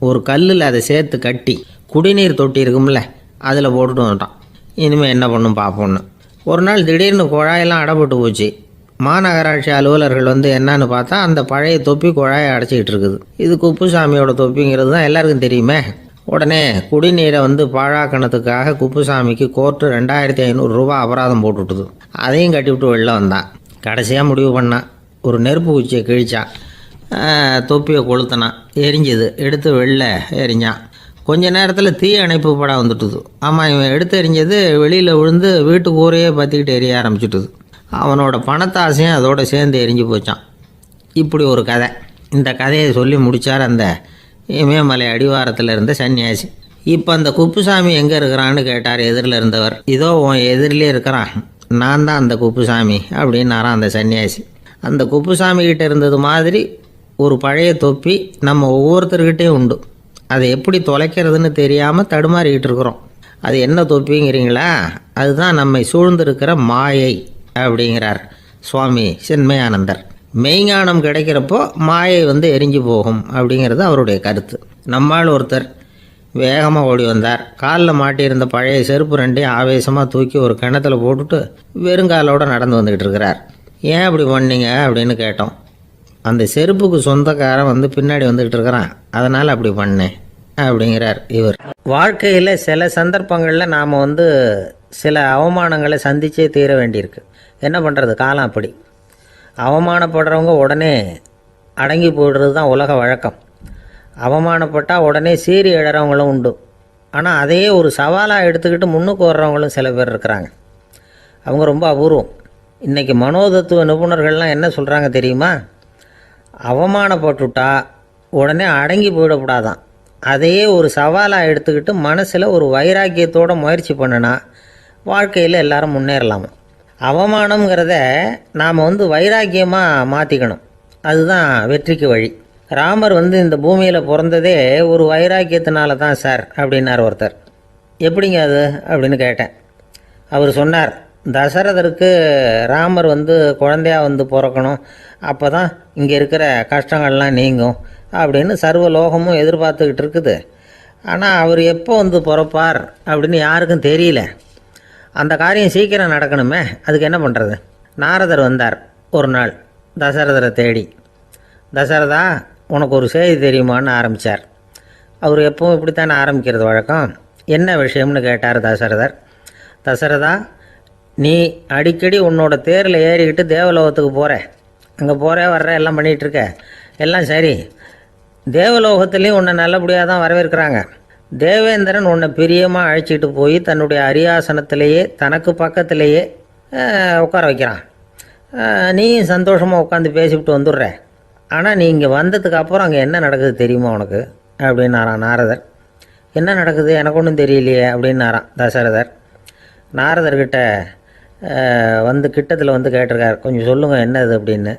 ஒரு கல்லில் அதை சேர்த்து கட்டி குடிநீர் தொட்டி இருக்கும்ல அதில் போட்டுட்டு வந்துட்டான். இனிமேல் என்ன பண்ணும் பார்ப்போன்னு. ஒரு நாள் திடீர்னு குழாயெல்லாம் அடைப்பட்டு போச்சு. மாநகராட்சி அலுவலர்கள் என்னன்னு பார்த்தா அந்த பழைய தொப்பி குழாயை அடைச்சிக்கிட்டு இருக்குது. இது குப்புசாமியோட தொப்பிங்கிறது தான் எல்லாருக்கும் தெரியுமே. உடனே குடிநீரை பாழாக்கணத்துக்காக குப்புசாமிக்கு கோர்ட்டு 2500 ரூபா அபராதம் போட்டுவிட்டுது. அதையும் கட்டிவிட்டு வெளில வந்தான். கடைசியாக முடிவு பண்ணான். ஒரு நெருப்பு குச்சியை கிழிச்சான். தொப்பியை கொளுத்தினான். எரிஞ்சுது. எடுத்து வெளில எரிஞ்சான். கொஞ்ச நேரத்தில் தீ அணைப்பு படம் வந்துட்டுது. ஆமாம், இவன் எடுத்து எரிஞ்சது வெளியில் விழுந்து வீட்டு கூரையே பற்றிக்கிட்டு எரிய ஆரம்பிச்சுட்டுது. அவனோட பணத்தாசையும் அதோடு சேர்ந்து எரிஞ்சு போச்சான். இப்படி ஒரு கதை. இந்த கதையை சொல்லி முடித்தார் அந்த இமயமலை அடிவாரத்தில் இருந்த சன்னியாசி. இப்போ அந்த குப்புசாமி எங்கே இருக்கிறான்னு கேட்டார் எதிரில் இருந்தவர். இதோ உன் எதிரிலே இருக்கிறான், நான் தான் அந்த குப்புசாமி அப்படின்னாரான் அந்த சன்னியாசி. அந்த குப்புசாமி கிட்டே இருந்தது மாதிரி ஒரு பழைய தொப்பி நம்ம ஒவ்வொருத்தர்கிட்டையும் உண்டு. அதை எப்படி தொலைக்கிறதுன்னு தெரியாமல் தடுமாறிக்கிட்டு இருக்கிறோம். அது என்ன தொப்பிங்கிறீங்களா? அதுதான் நம்மை சூழ்ந்திருக்கிற மாயை அப்படிங்கிறார் சுவாமி சின்மயானந்தர். மெய்ஞானம் கிடைக்கிறப்போ மாயை எரிஞ்சு போகும் அப்படிங்கிறது அவருடைய கருத்து. நம்மால் ஒருத்தர் வேகமாக ஓடி வந்தார். காலில் மாட்டியிருந்த பழைய செருப்பு 2ஐயும் ஆவேசமாக தூக்கி ஒரு கிணத்துல போட்டுட்டு வெறுங்காலோடு நடந்து வந்துக்கிட்டு இருக்கிறார். ஏன் அப்படி பண்ணீங்க அப்படின்னு கேட்டோம். அந்த செருப்புக்கு சொந்தக்காரன் பின்னாடி வந்துக்கிட்டு இருக்கிறான், அதனால் அப்படி பண்ணேன் அப்படிங்கிறார் இவர். வாழ்க்கையில் சில சந்தர்ப்பங்களில் நாம் சில அவமானங்களை சந்தித்தே தீர வேண்டியிருக்கு. என்ன பண்ணுறது, காலம் அப்படி. அவமானப்படுறவங்க உடனே அடங்கி போய்டுறது தான் உலக வழக்கம். அவமானப்பட்டால் உடனே சீறி எழறவங்களும் உண்டு. ஆனால் அதையே ஒரு சவாலாக எடுத்துக்கிட்டு முன்னுக்கு வர்றவங்களும் சில பேர் இருக்கிறாங்க. அவங்க ரொம்ப அபூர்வம். இன்றைக்கி மனோதத்துவ நிபுணர்கள்லாம் என்ன சொல்கிறாங்க தெரியுமா? அவமானப்பட்டுட்டா உடனே அடங்கி போயிடக்கூடாதான். அதையே ஒரு சவாலாக எடுத்துக்கிட்டு மனசில் ஒரு வைராக்கியத்தோடு முயற்சி பண்ணினா வாழ்க்கையில் எல்லாரும் முன்னேறலாமா. அவமானங்கிறத நாம் வைராக்கியமாக மாற்றிக்கணும். அதுதான் வெற்றிக்கு வழி. ராமர் இந்த பூமியில் பிறந்ததே ஒரு வைராக்கியத்தினால தான் சார் அப்படின்னார் ஒருத்தர். எப்படிங்க அது அப்படின்னு கேட்டேன். அவர் சொன்னார், தசரதருக்கு ராமர் குழந்தையாக பிறக்கணும், அப்போ தான் இங்கே இருக்கிற கஷ்டங்கள்லாம் நீங்கும் அப்படின்னு சர்வ லோகமும் எதிர்பார்த்துக்கிட்டு இருக்குது. ஆனால் அவர் எப்போ வந்து பிறப்பார் அப்படின்னு யாருக்கும் தெரியல. அந்த காரியம் சீக்கிரம் நடக்கணுமே, அதுக்கு என்ன பண்ணுறது? நாரதர் வந்தார் ஒரு நாள் தசரதரை தேடி. தசரதா, உனக்கு ஒரு செய்தி தெரியுமான்னு ஆரம்பித்தார். அவர் எப்பவும் இப்படித்தானே ஆரம்பிக்கிறது வழக்கம். என்ன விஷயம்னு கேட்டார் தசரதர். தசரதா, நீ அடிக்கடி உன்னோட தேரில் ஏறிக்கிட்டு தேவலோகத்துக்கு போகிற, அங்கே போகிற வர்ற எல்லாம் பண்ணிகிட்ருக்க, எல்லாம் சரி. தேவலோகத்துலேயும் உன்னை நல்லபடியாக தான் வரவேற்கிறாங்க. தேவேந்திரன் உன்னை பிரியமாக அழைச்சிட்டு போய் தன்னுடைய அரியாசனத்திலேயே தனக்கு பக்கத்திலேயே உட்கார வைக்கிறான். நீயும் சந்தோஷமாக உட்காந்து பேசிவிட்டு வந்துடுற. ஆனால் நீ இங்கே வந்ததுக்கு அப்புறம் அங்கே என்ன நடக்குது தெரியுமா உனக்கு அப்படின்னாரான் நாரதர். என்ன நடக்குது எனக்கு ஒன்றும் தெரியலையே அப்படின்னாரான் தசரதர். நாரதர்கிட்ட வந்து கிட்டத்தில் வந்து கேட்டிருக்கார், கொஞ்சம் சொல்லுங்கள் என்னது அப்படின்னு.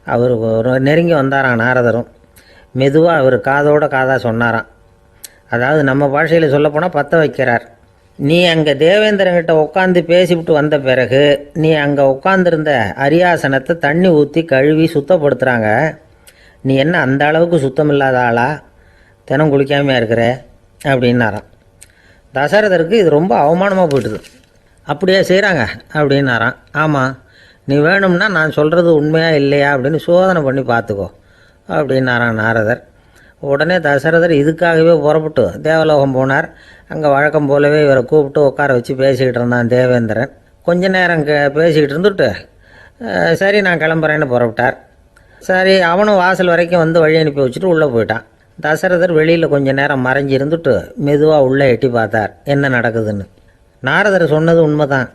அவர் நெருங்கி வந்தாரான் நாரதரும். மெதுவாக அவர் காதோட காதாக சொன்னாராம். அதாவது நம்ம பாஷையில் சொல்லப்போனால் பற்ற வைக்கிறார். நீ அங்கே தேவேந்திரங்கிட்ட உட்காந்து பேசிவிட்டு வந்த பிறகு நீ அங்கே உட்காந்துருந்த அரியாசனத்தை தண்ணி ஊற்றி கழுவி சுத்தப்படுத்துகிறாங்க. நீ என்ன அந்த அளவுக்கு சுத்தம் இல்லாத ஆளா, தினம் குளிக்காமையாக இருக்கிற அப்படின்னாராம். தசரதருக்கு இது ரொம்ப அவமானமாக போயிட்டுது. அப்படியே செய்கிறாங்க அப்படின்னாராம். ஆமாம், நீ வேணும்னா நான் சொல்கிறது உண்மையா இல்லையா அப்படின்னு சோதனை பண்ணி பார்த்துக்கோ அப்படின்னாரான் நாரதர். உடனே தசரதர் இதுக்காகவே புறப்பட்டு தேவலோகம் போனார். அங்கே வழக்கம் போலவே இவரை கூப்பிட்டு உட்கார வச்சு பேசிக்கிட்டு இருந்தான் தேவேந்திரன். கொஞ்ச நேரம் பேசிக்கிட்டு இருந்துட்டு சரி நான் கிளம்புறேன்னு புறப்பட்டார். சரி, அவனும் வாசல் வரைக்கும் வந்து வழி அனுப்பி வச்சுட்டு உள்ளே போயிட்டான். தசரதர் வெளியில் கொஞ்சம் நேரம் மறைஞ்சி இருந்துட்டு மெதுவாக உள்ளே எட்டி பார்த்தார் என்ன நடக்குதுன்னு. நாரதர் சொன்னது உண்மைதான்.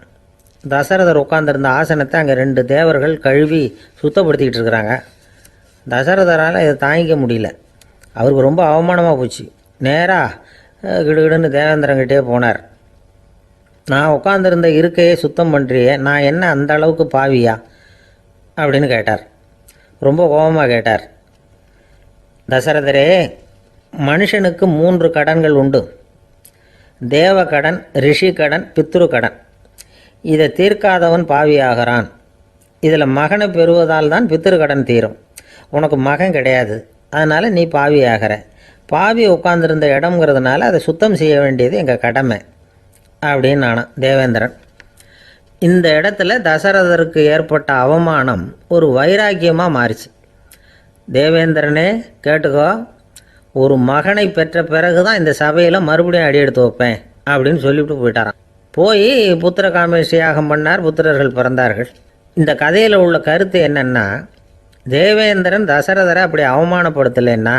தசரதர் உட்காந்துருந்த ஆசனத்தை அங்கே 2 தேவர்கள் கழுவி சுத்தப்படுத்திக்கிட்டு இருக்கிறாங்க. தசரதரால் இதை தாங்கிக்க முடியல. அவருக்கு ரொம்ப அவமானமாக போச்சு. நேராக கிடுகிடுன்னு தேவேந்திரங்கிட்டே போனார். நான் உட்காந்துருந்த இருக்கையே சுத்தம் பண்ணுறியே, நான் என்ன அந்த அளவுக்கு பாவியா அப்படின்னு கேட்டார். ரொம்ப கோபமாக கேட்டார். தசரதரே, மனுஷனுக்கு 3 கடன்கள் உண்டு. தேவ கடன், ரிஷி கடன், பித்ரு கடன். இதை தீர்க்காதவன் பாவியாகிறான். இதில் மகனை பெறுவதால் தான் பித்ரு கடன் தீரும். உனக்கு மகன் கிடையாது, அதனால் நீ பாவி ஆகிற. பாவி உட்காந்துருந்த இடம்ங்கிறதுனால அதை சுத்தம் செய்ய வேண்டியது எங்கள் கடமை அப்படின்னு நானான் தேவேந்திரன். இந்த இடத்துல தசரதருக்கு ஏற்பட்ட அவமானம் ஒரு வைராக்கியமாக மாறிச்சு. தேவேந்திரனே கேட்டுக்கோ, ஒரு மகனை பெற்ற பிறகு தான் இந்த சபையில் மறுபடியும் அடி எடுத்து வைப்பேன் அப்படின்னு சொல்லிவிட்டு போயிட்டாரான். போய் புத்திர காமேஷ் யாகம் பண்ணார். புத்திரர்கள் பிறந்தார்கள். இந்த கதையில் உள்ள கருத்து என்னென்னா, தேவேந்திரன் தசரதரை அப்படி அவமானப்படுத்தலைன்னா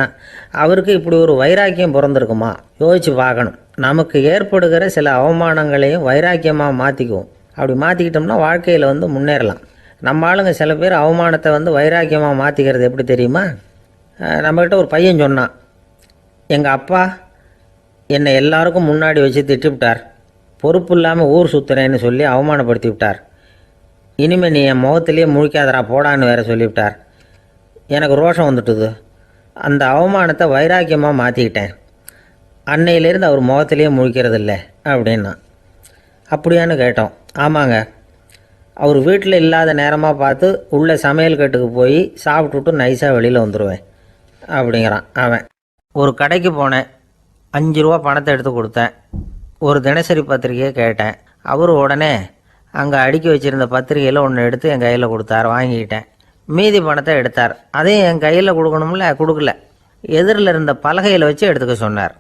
அவருக்கு இப்படி ஒரு வைராக்கியம் பிறந்திருக்குமா யோசிச்சு பார்க்கணும். நமக்கு ஏற்படுகிற சில அவமானங்களையும் வைராக்கியமாக மாற்றிக்குவோம். அப்படி மாற்றிக்கிட்டோம்னா வாழ்க்கையில் வந்து முன்னேறலாம். நம்ம ஆளுங்க சில பேர் அவமானத்தை வந்து வைராக்கியமாக மாற்றிக்கிறது எப்படி தெரியுமா? நம்மக்கிட்ட ஒரு பையன் சொன்னான், எங்கள் அப்பா என்னை எல்லாருக்கும் முன்னாடி வச்சு திட்டிவிட்டார், பொறுப்பு இல்லாமல் ஊர் சுற்றுறேன்னு சொல்லி அவமானப்படுத்தி விட்டார். இனிமேல் நீ என் முகத்திலேயே முழிக்காதரா போடான்னு வேற சொல்லிவிட்டார். எனக்கு ரோஷம் வந்துட்டுது. அந்த அவமானத்தை வைராக்கியமாக மாற்றிக்கிட்டேன். அன்னையிலேருந்து அவர் முகத்திலேயே முழிக்கிறது இல்லை அப்படின்னா. அப்படியான்னு கேட்டோம். ஆமாங்க, அவர் வீட்டில் இல்லாத நேரமாக பார்த்து உள்ளே சமையல் கட்டுக்கு போய் சாப்பிட்டுட்டு நைஸாக வெளியில் வந்துடுவேன் அப்படிங்கிறான் அவன். ஒரு கடைக்கு போனேன், 5 ரூபா பணத்தை எடுத்து கொடுத்தேன். ஒரு தினசரி பத்திரிக்கையை கேட்டேன். அவர் உடனே அங்கே அடுக்கி வச்சுருந்த பத்திரிகையில் ஒன்று எடுத்து என் கையில் கொடுத்தார். வாங்கிக்கிட்டேன். மீதி பணத்தை எடுத்தார். அதையும் என் கையில் கொடுக்கணும்ல, கொடுக்கல. எதிரில் இருந்த பலகையில் வச்சு எடுத்துக்க சொன்னார்.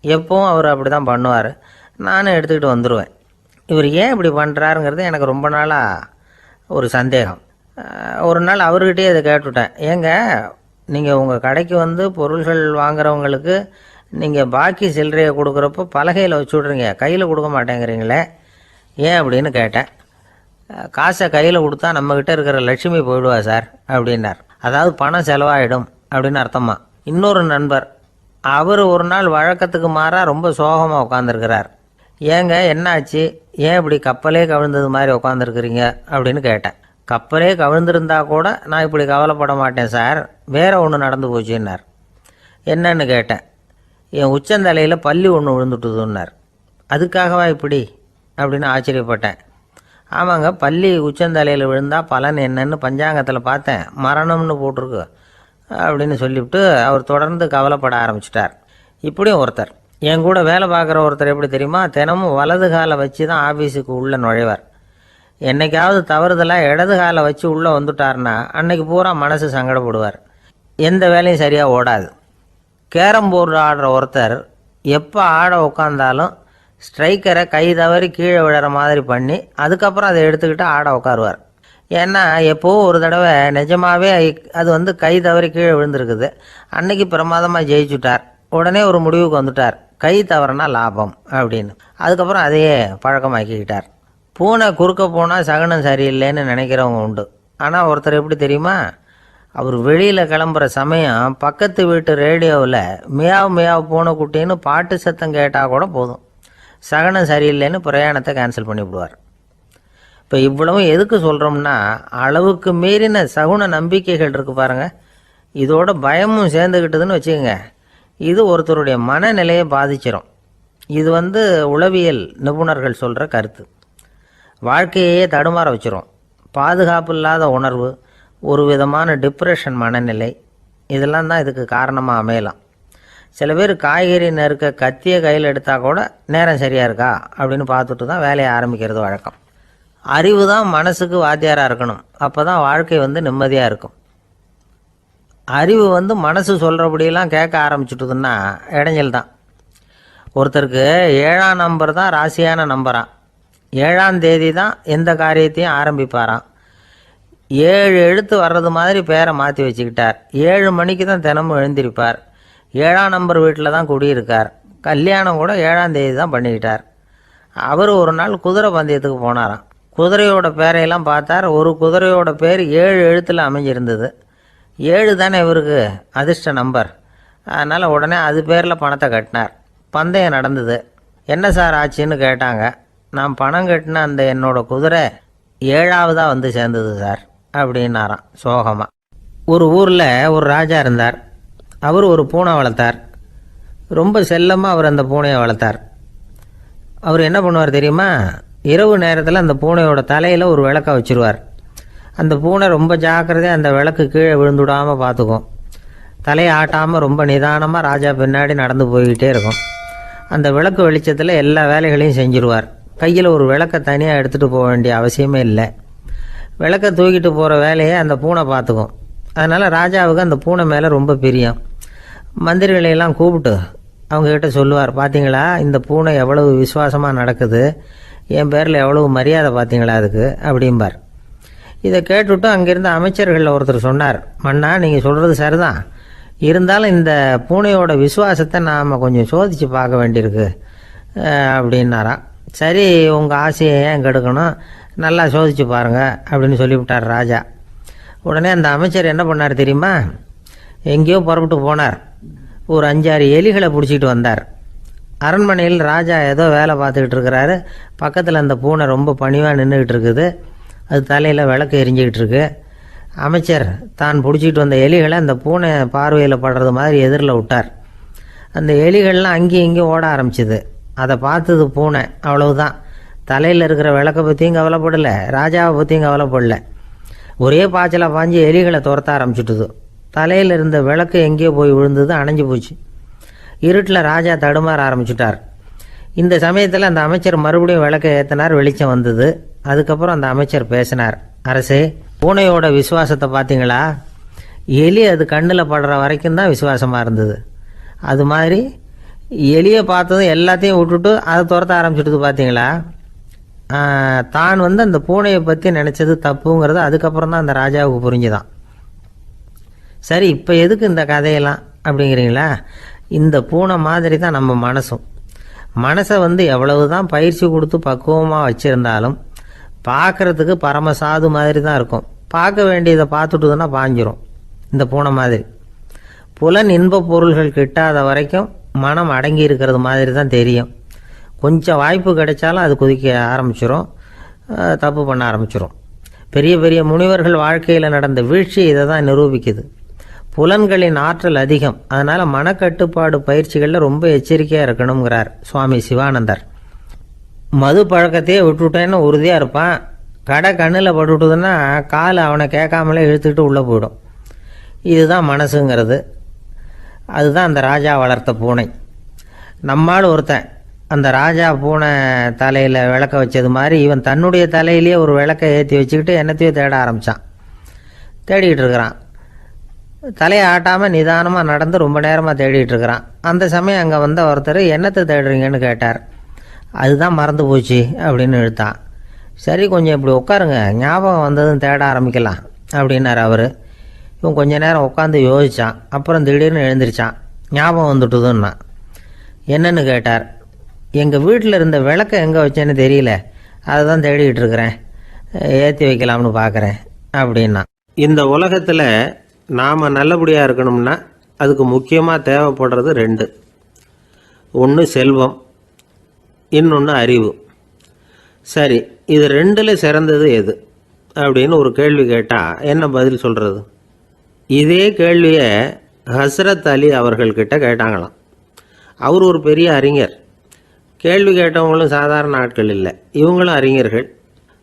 எப்பவும் அவர் அப்படி தான் பண்ணுவார். நானும் எடுத்துக்கிட்டு வந்துடுவேன். இவர் ஏன் இப்படி பண்ணுறாருங்கிறது எனக்கு ரொம்ப நாளாக ஒரு சந்தேகம். ஒரு நாள் அவர்கிட்டயே இதை கேட்டுவிட்டேன். ஏங்க, நீங்கள் உங்கள் கடைக்கு வந்து பொருள்கள் வாங்குறவங்களுக்கு நீங்கள் பாக்கி சில்லறையை கொடுக்குறப்போ பலகையில் வச்சு விட்றீங்க, கையில் கொடுக்க மாட்டேங்கிறீங்களே, ஏன் அப்படின்னு கேட்டேன். காசை கையில் கொடுத்தா நம்மக்கிட்ட இருக்கிற லட்சுமி போயிடுவா சார் அப்படின்னார். அதாவது பணம் செலவாயிடும் அப்படின்னு அர்த்தமா. இன்னொரு நண்பர், அவர் ஒரு நாள் வழக்கத்துக்கு மாறாக ரொம்ப சோகமாக உட்காந்துருக்கிறார். ஏங்க என்னாச்சு, ஏன் இப்படி கப்பலே கவிழ்ந்தது மாதிரி உட்காந்துருக்குறீங்க அப்படின்னு கேட்டேன். கப்பலே கவிழ்ந்திருந்தா கூட நான் இப்படி கவலைப்பட மாட்டேன் சார், வேற ஒன்று நடந்து போச்சுன்னார். என்னன்னு கேட்டேன். என் உச்சந்தலையில் பல்லி ஒன்று விழுந்துட்டுதுன்னார். அதுக்காகவா இப்படி அப்படின்னு ஆச்சரியப்பட்டேன். ஆமாங்க, பல்லி உச்சந்தலையில் விழுந்தால் பலன் என்னன்னு பஞ்சாங்கத்தில் பார்த்தேன், மரணம்னு போட்டிருக்கு அப்படின்னு சொல்லிவிட்டு அவர் தொடர்ந்து கவலைப்பட ஆரம்பிச்சிட்டார். இப்படியும் ஒருத்தர். என் கூட வேலை பார்க்குற ஒருத்தர் எப்படி தெரியுமா, தினமும் வலது காலை வச்சு தான் ஆஃபீஸுக்கு உள்ளே நுழைவார். என்னைக்காவது தவறுதலாக இடது காலை வச்சு உள்ளே வந்துட்டார்னா அன்னைக்கு பூரா மனசு சங்கடப்படுவார். எந்த வேலையும் சரியாக ஓடாது. கேரம் போர்டு ஆடுற ஒருத்தர் எப்போ ஆட உட்காந்தாலும் ஸ்ட்ரைக்கரை கை தவறி கீழே விழுற மாதிரி பண்ணி அதுக்கப்புறம் அதை எடுத்துக்கிட்டு ஆட உட்காருவார். ஏன்னா எப்போவோ ஒரு தடவை நிஜமாகவே அது கை தவறி கீழே விழுந்திருக்குது. அன்னைக்கு பிரமாதமாக ஜெயிச்சுட்டார். உடனே ஒரு முடிவுக்கு வந்துட்டார், கை தவறுனா லாபம் அப்படின்னு. அதுக்கப்புறம் அதையே பழக்கமாக்கிக்கிட்டார். பூனை குறுக்க போனால் சகுனம் சரியில்லைன்னு நினைக்கிறவங்க உண்டு. ஆனால் ஒருத்தர் எப்படி தெரியுமா, அவர் வெளியில் கிளம்புற சமயம் பக்கத்து வீட்டு ரேடியோவில் மியாவ் மியாவ் பூனைக்குட்டின்னு பாட்டு சத்தம் கேட்டால் கூட போதும், சகுனம் சரியில்லைன்னு பிரயாணத்தை கேன்சல் பண்ணிவிடுவார். இப்போ இவ்வளவும் எதுக்கு சொல்கிறோம்னா, அளவுக்கு மீறின சகுன நம்பிக்கைகள் இருக்குது பாருங்கள், இதோட பயமும் சேர்ந்துக்கிட்டதுன்னு வச்சுக்கோங்க, இது ஒருத்தருடைய மனநிலையை பாதிச்சிடும். இது உளவியல் நிபுணர்கள் சொல்கிற கருத்து. வாழ்க்கையே தடுமாற வச்சிரும். பாதுகாப்பு இல்லாத உணர்வு, ஒரு விதமான டிப்ரெஷன் மனநிலை, இதெல்லாம் தான் இதுக்கு காரணமாக அமையலாம். சில பேர் காய்கறி நறுக்க கத்தியை கையில் எடுத்தால் கூட நேரம் சரியாக இருக்கா அப்படின்னு பார்த்துட்டு தான் வேலையை ஆரம்பிக்கிறது வழக்கம். அறிவு தான் மனசுக்கு வாத்தியாராக இருக்கணும். அப்போ தான் வாழ்க்கை நிம்மதியாக இருக்கும். அறிவு மனசு சொல்கிறபடியெல்லாம் கேட்க ஆரம்பிச்சுட்டுதுன்னா இடைஞ்சல் தான். ஒருத்தருக்கு 7ஆம் நம்பர் தான் ராசியான நம்பரான். 7ஆம் தேதி தான் எந்த காரியத்தையும் ஆரம்பிப்பாராம். 7 எழுத்து வர்றது மாதிரி பேரை மாற்றி வச்சுக்கிட்டார். 7 மணிக்கு தான் தினமும் எழுந்திருப்பார். 7ஆம் நம்பர் வீட்டில் தான் குடியிருக்கார். கல்யாணம் கூட 7ஆம் தேதி தான் பண்ணிக்கிட்டார். அவர் ஒரு நாள் குதிரை பந்தயத்துக்கு போனாராம். குதிரையோட பேரையெல்லாம் பார்த்தார். ஒரு குதிரையோட பேர் 7 எழுத்தில் அமைஞ்சிருந்தது. 7 தானே இவருக்கு அதிர்ஷ்ட நம்பர். அதனால் உடனே அது பேரில் பணத்தை கட்டினார். பந்தயம் நடந்தது. என்ன சார் ஆச்சுன்னு கேட்டாங்க. நான் பணம் கட்டின அந்த என்னோடய குதிரை 7ஆவதாக சேர்ந்தது சார் அப்படின்னாராம் சோகமாக. ஒரு ஊரில் ஒரு ராஜா இருந்தார். அவர் ஒரு பூனை வளர்த்தார். ரொம்ப செல்லமாக அவர் அந்த பூனையை வளர்த்தார். அவர் என்ன பண்ணுவார் தெரியுமா, இரவு நேரத்தில் அந்த பூனையோட தலையில் ஒரு விளக்கை வச்சுருவார். அந்த பூனை ரொம்ப ஜாக்கிரதையாக அந்த விளக்கு கீழே விழுந்துடாமல் பார்த்துக்கும். தலையை ஆட்டாமல் ரொம்ப நிதானமாக ராஜா பின்னாடி நடந்து போய்கிட்டே இருக்கும். அந்த விளக்கு வெளிச்சத்தில் எல்லா வேலைகளையும் செஞ்சுருவார். கையில் ஒரு விளக்கை தனியாக எடுத்துகிட்டு போக வேண்டிய அவசியமே இல்லை. விளக்கை தூக்கிட்டு போகிற வேலையை அந்த பூனை பார்த்துக்கும். அதனால் ராஜாவுக்கு அந்த பூனை மேலே ரொம்ப பிரியம். மந்திரிகளையெல்லாம் கூப்பிட்டு அவங்கக்கிட்ட சொல்லுவார், பார்த்தீங்களா இந்த பூனை எவ்வளவு விசுவாசமாக நடக்குது, என் பேரில் எவ்வளவு மரியாதை பார்த்தீங்களா அதுக்கு அப்படிம்பார். இதை கேட்டுவிட்டு அங்கேருந்து அமைச்சர்களில் ஒருத்தர் சொன்னார், மன்னா நீங்கள் சொல்கிறது சரிதான், இருந்தாலும் இந்த பூனையோட விசுவாசத்தை நாம் கொஞ்சம் சோதித்து பார்க்க வேண்டியிருக்கு அப்படின்னாராம். சரி, உங்கள் ஆசையை ஏன் கெடுக்கணும், நல்லா சோதித்து பாருங்கள் அப்படின்னு சொல்லிவிட்டார் ராஜா. உடனே அந்த அமைச்சர் என்ன பண்ணார் தெரியுமா, எங்கேயோ புறப்பட்டு போனார். ஒரு 5-6 எலிகளை பிடிச்சிட்டு வந்தார். அரண்மனையில் ராஜா ஏதோ வேலை பார்த்துக்கிட்டு இருக்கிறாரு. பக்கத்தில் அந்த பூனை ரொம்ப பணிவாக நின்றுக்கிட்டு இருக்குது. அது தலையில் விளக்கு எரிஞ்சிக்கிட்டு இருக்கு. அமைச்சர் தான் பிடிச்சிட்டு வந்த எலிகளை அந்த பூனை பார்வையில் படுறது மாதிரி எதிரில் விட்டார். அந்த எலிகள்லாம் அங்கேயும் இங்கேயும் ஓட ஆரம்பிச்சிது. அதை பார்த்தது பூனை, அவ்வளவுதான். தலையில் இருக்கிற விளக்கை பற்றியும் கவலைப்படலை, ராஜாவை பற்றியும் கவலைப்படலை. ஒரே பாய்ச்சலாக பாஞ்சு எலிகளை துரத்த ஆரம்பிச்சுட்டுது. தலையில் இருந்த விளக்கு எங்கேயோ போய் விழுந்தது, அணைஞ்சு போச்சு. இருட்டில் ராஜா தடுமாற ஆரம்பிச்சுட்டார். இந்த சமயத்தில் அந்த அமைச்சர் மறுபடியும் விளக்கை ஏற்றினார். வெளிச்சம் வந்தது. அதுக்கப்புறம் அந்த அமைச்சர் பேசினார், அரசே, பூனையோட விசுவாசத்தை பார்த்தீங்களா, எலி அது கண்ணில் படுற வரைக்கும் தான் விசுவாசமாக இருந்தது. அது மாதிரி எலியை பார்த்ததும் எல்லாத்தையும் விட்டுட்டு அதை துரத்த ஆரம்பிச்சுட்டு பார்த்தீங்களா. தான் அந்த பூனையை பற்றி நினச்சது தப்புங்கிறது அதுக்கப்புறம் தான் அந்த ராஜாவுக்கு புரிஞ்சுதான். சரி, இப்போ எதுக்கு இந்த கதையெல்லாம் அப்படிங்கிறீங்களா, இந்த பூனை மாதிரி தான் நம்ம மனசும். மனசை எவ்வளவு தான் பயிற்சி கொடுத்து பக்குவமாக வச்சுருந்தாலும் பார்க்குறதுக்கு பரமசாது மாதிரி தான் இருக்கும். பார்க்க வேண்டியதை பார்த்துட்டுதுன்னா பாஞ்சிரும். இந்த பூனை மாதிரி புலன் இன்ப பொருள்கள் கிட்டாத வரைக்கும் மனம் அடங்கி இருக்கிறது மாதிரி தான் தெரியும். கொஞ்சம் வாய்ப்பு கிடைச்சாலும் அது குதிக்க ஆரம்பிச்சிடும், தப்பு பண்ண ஆரம்பிச்சிடும். பெரிய பெரிய முனிவர்கள் வாழ்க்கையில் நடந்த வீழ்ச்சி இதை தான் நிரூபிக்குது. புலன்களின் ஆற்றல் அதிகம். அதனால் மனக்கட்டுப்பாடு பயிற்சிகளில் ரொம்ப எச்சரிக்கையாக இருக்கணுங்கிறார் சுவாமி சிவானந்தர். மது பழக்கத்தையே விட்டுவிட்டேன்னு உறுதியாக இருப்பான். கடை கண்ணில் பட்டுவிட்டதுன்னா கால் அவனை கேட்காமலே இழுத்துக்கிட்டு உள்ளே போயிடும். இதுதான் மனசுங்கிறது. அதுதான் அந்த ராஜா வளர்த்த பூனை. நம்மால் ஒருத்தன் அந்த ராஜா பூனை தலையில் விளக்க வச்சது மாதிரி இவன் தன்னுடைய தலையிலேயே ஒரு விளக்கை ஏற்றி வச்சுக்கிட்டு என்னத்தையோ தேட ஆரம்பித்தான். தேடிக்கிட்டு இருக்கிறான். தலையை ஆட்டாமல் நிதானமாக நடந்து ரொம்ப நேரமாக தேடிட்டு இருக்கிறான். அந்த சமயம் அங்கே வந்த ஒருத்தர் என்னத்தை தேடுறீங்கன்னு கேட்டார். அதுதான் மறந்து போச்சு அப்படின்னு இழுத்தான். சரி, கொஞ்சம் இப்படி உட்காருங்க, ஞாபகம் வந்ததும் தேட ஆரம்பிக்கலாம் அப்படின்னார் அவர். இவன் கொஞ்ச நேரம் உட்காந்து யோசித்தான். அப்புறம் திடீர்னு எழுந்திரிச்சான். ஞாபகம் வந்துட்டுதுன்னா. என்னன்னு கேட்டார். எங்கள் வீட்டில் இருந்த விளக்கை எங்கே வச்சேன்னு தெரியல, அதை தான் தேடிக்கிட்டு இருக்கிறேன், ஏற்றி வைக்கலாம்னு பார்க்குறேன் அப்படின்னா. இந்த உலகத்தில் நாம் நல்லபடியாக இருக்கணும்னா அதுக்கு முக்கியமாக தேவைப்படுறது ரெண்டு. ஒன்று செல்வம், இன்னொன்று அறிவு. சரி, இது ரெண்டில் சிறந்தது எது அப்படின்னு ஒரு கேள்வி கேட்டால் என்ன பதில் சொல்கிறது? இதே கேள்வியை ஹஸ்ரத் அலி அவர்கள்கிட்ட கேட்டாங்களாம். அவர் ஒரு பெரிய அறிஞர். கேள்வி கேட்டவங்களும் சாதாரண ஆட்கள் இல்லை, இவங்களும் அறிஞர்கள்.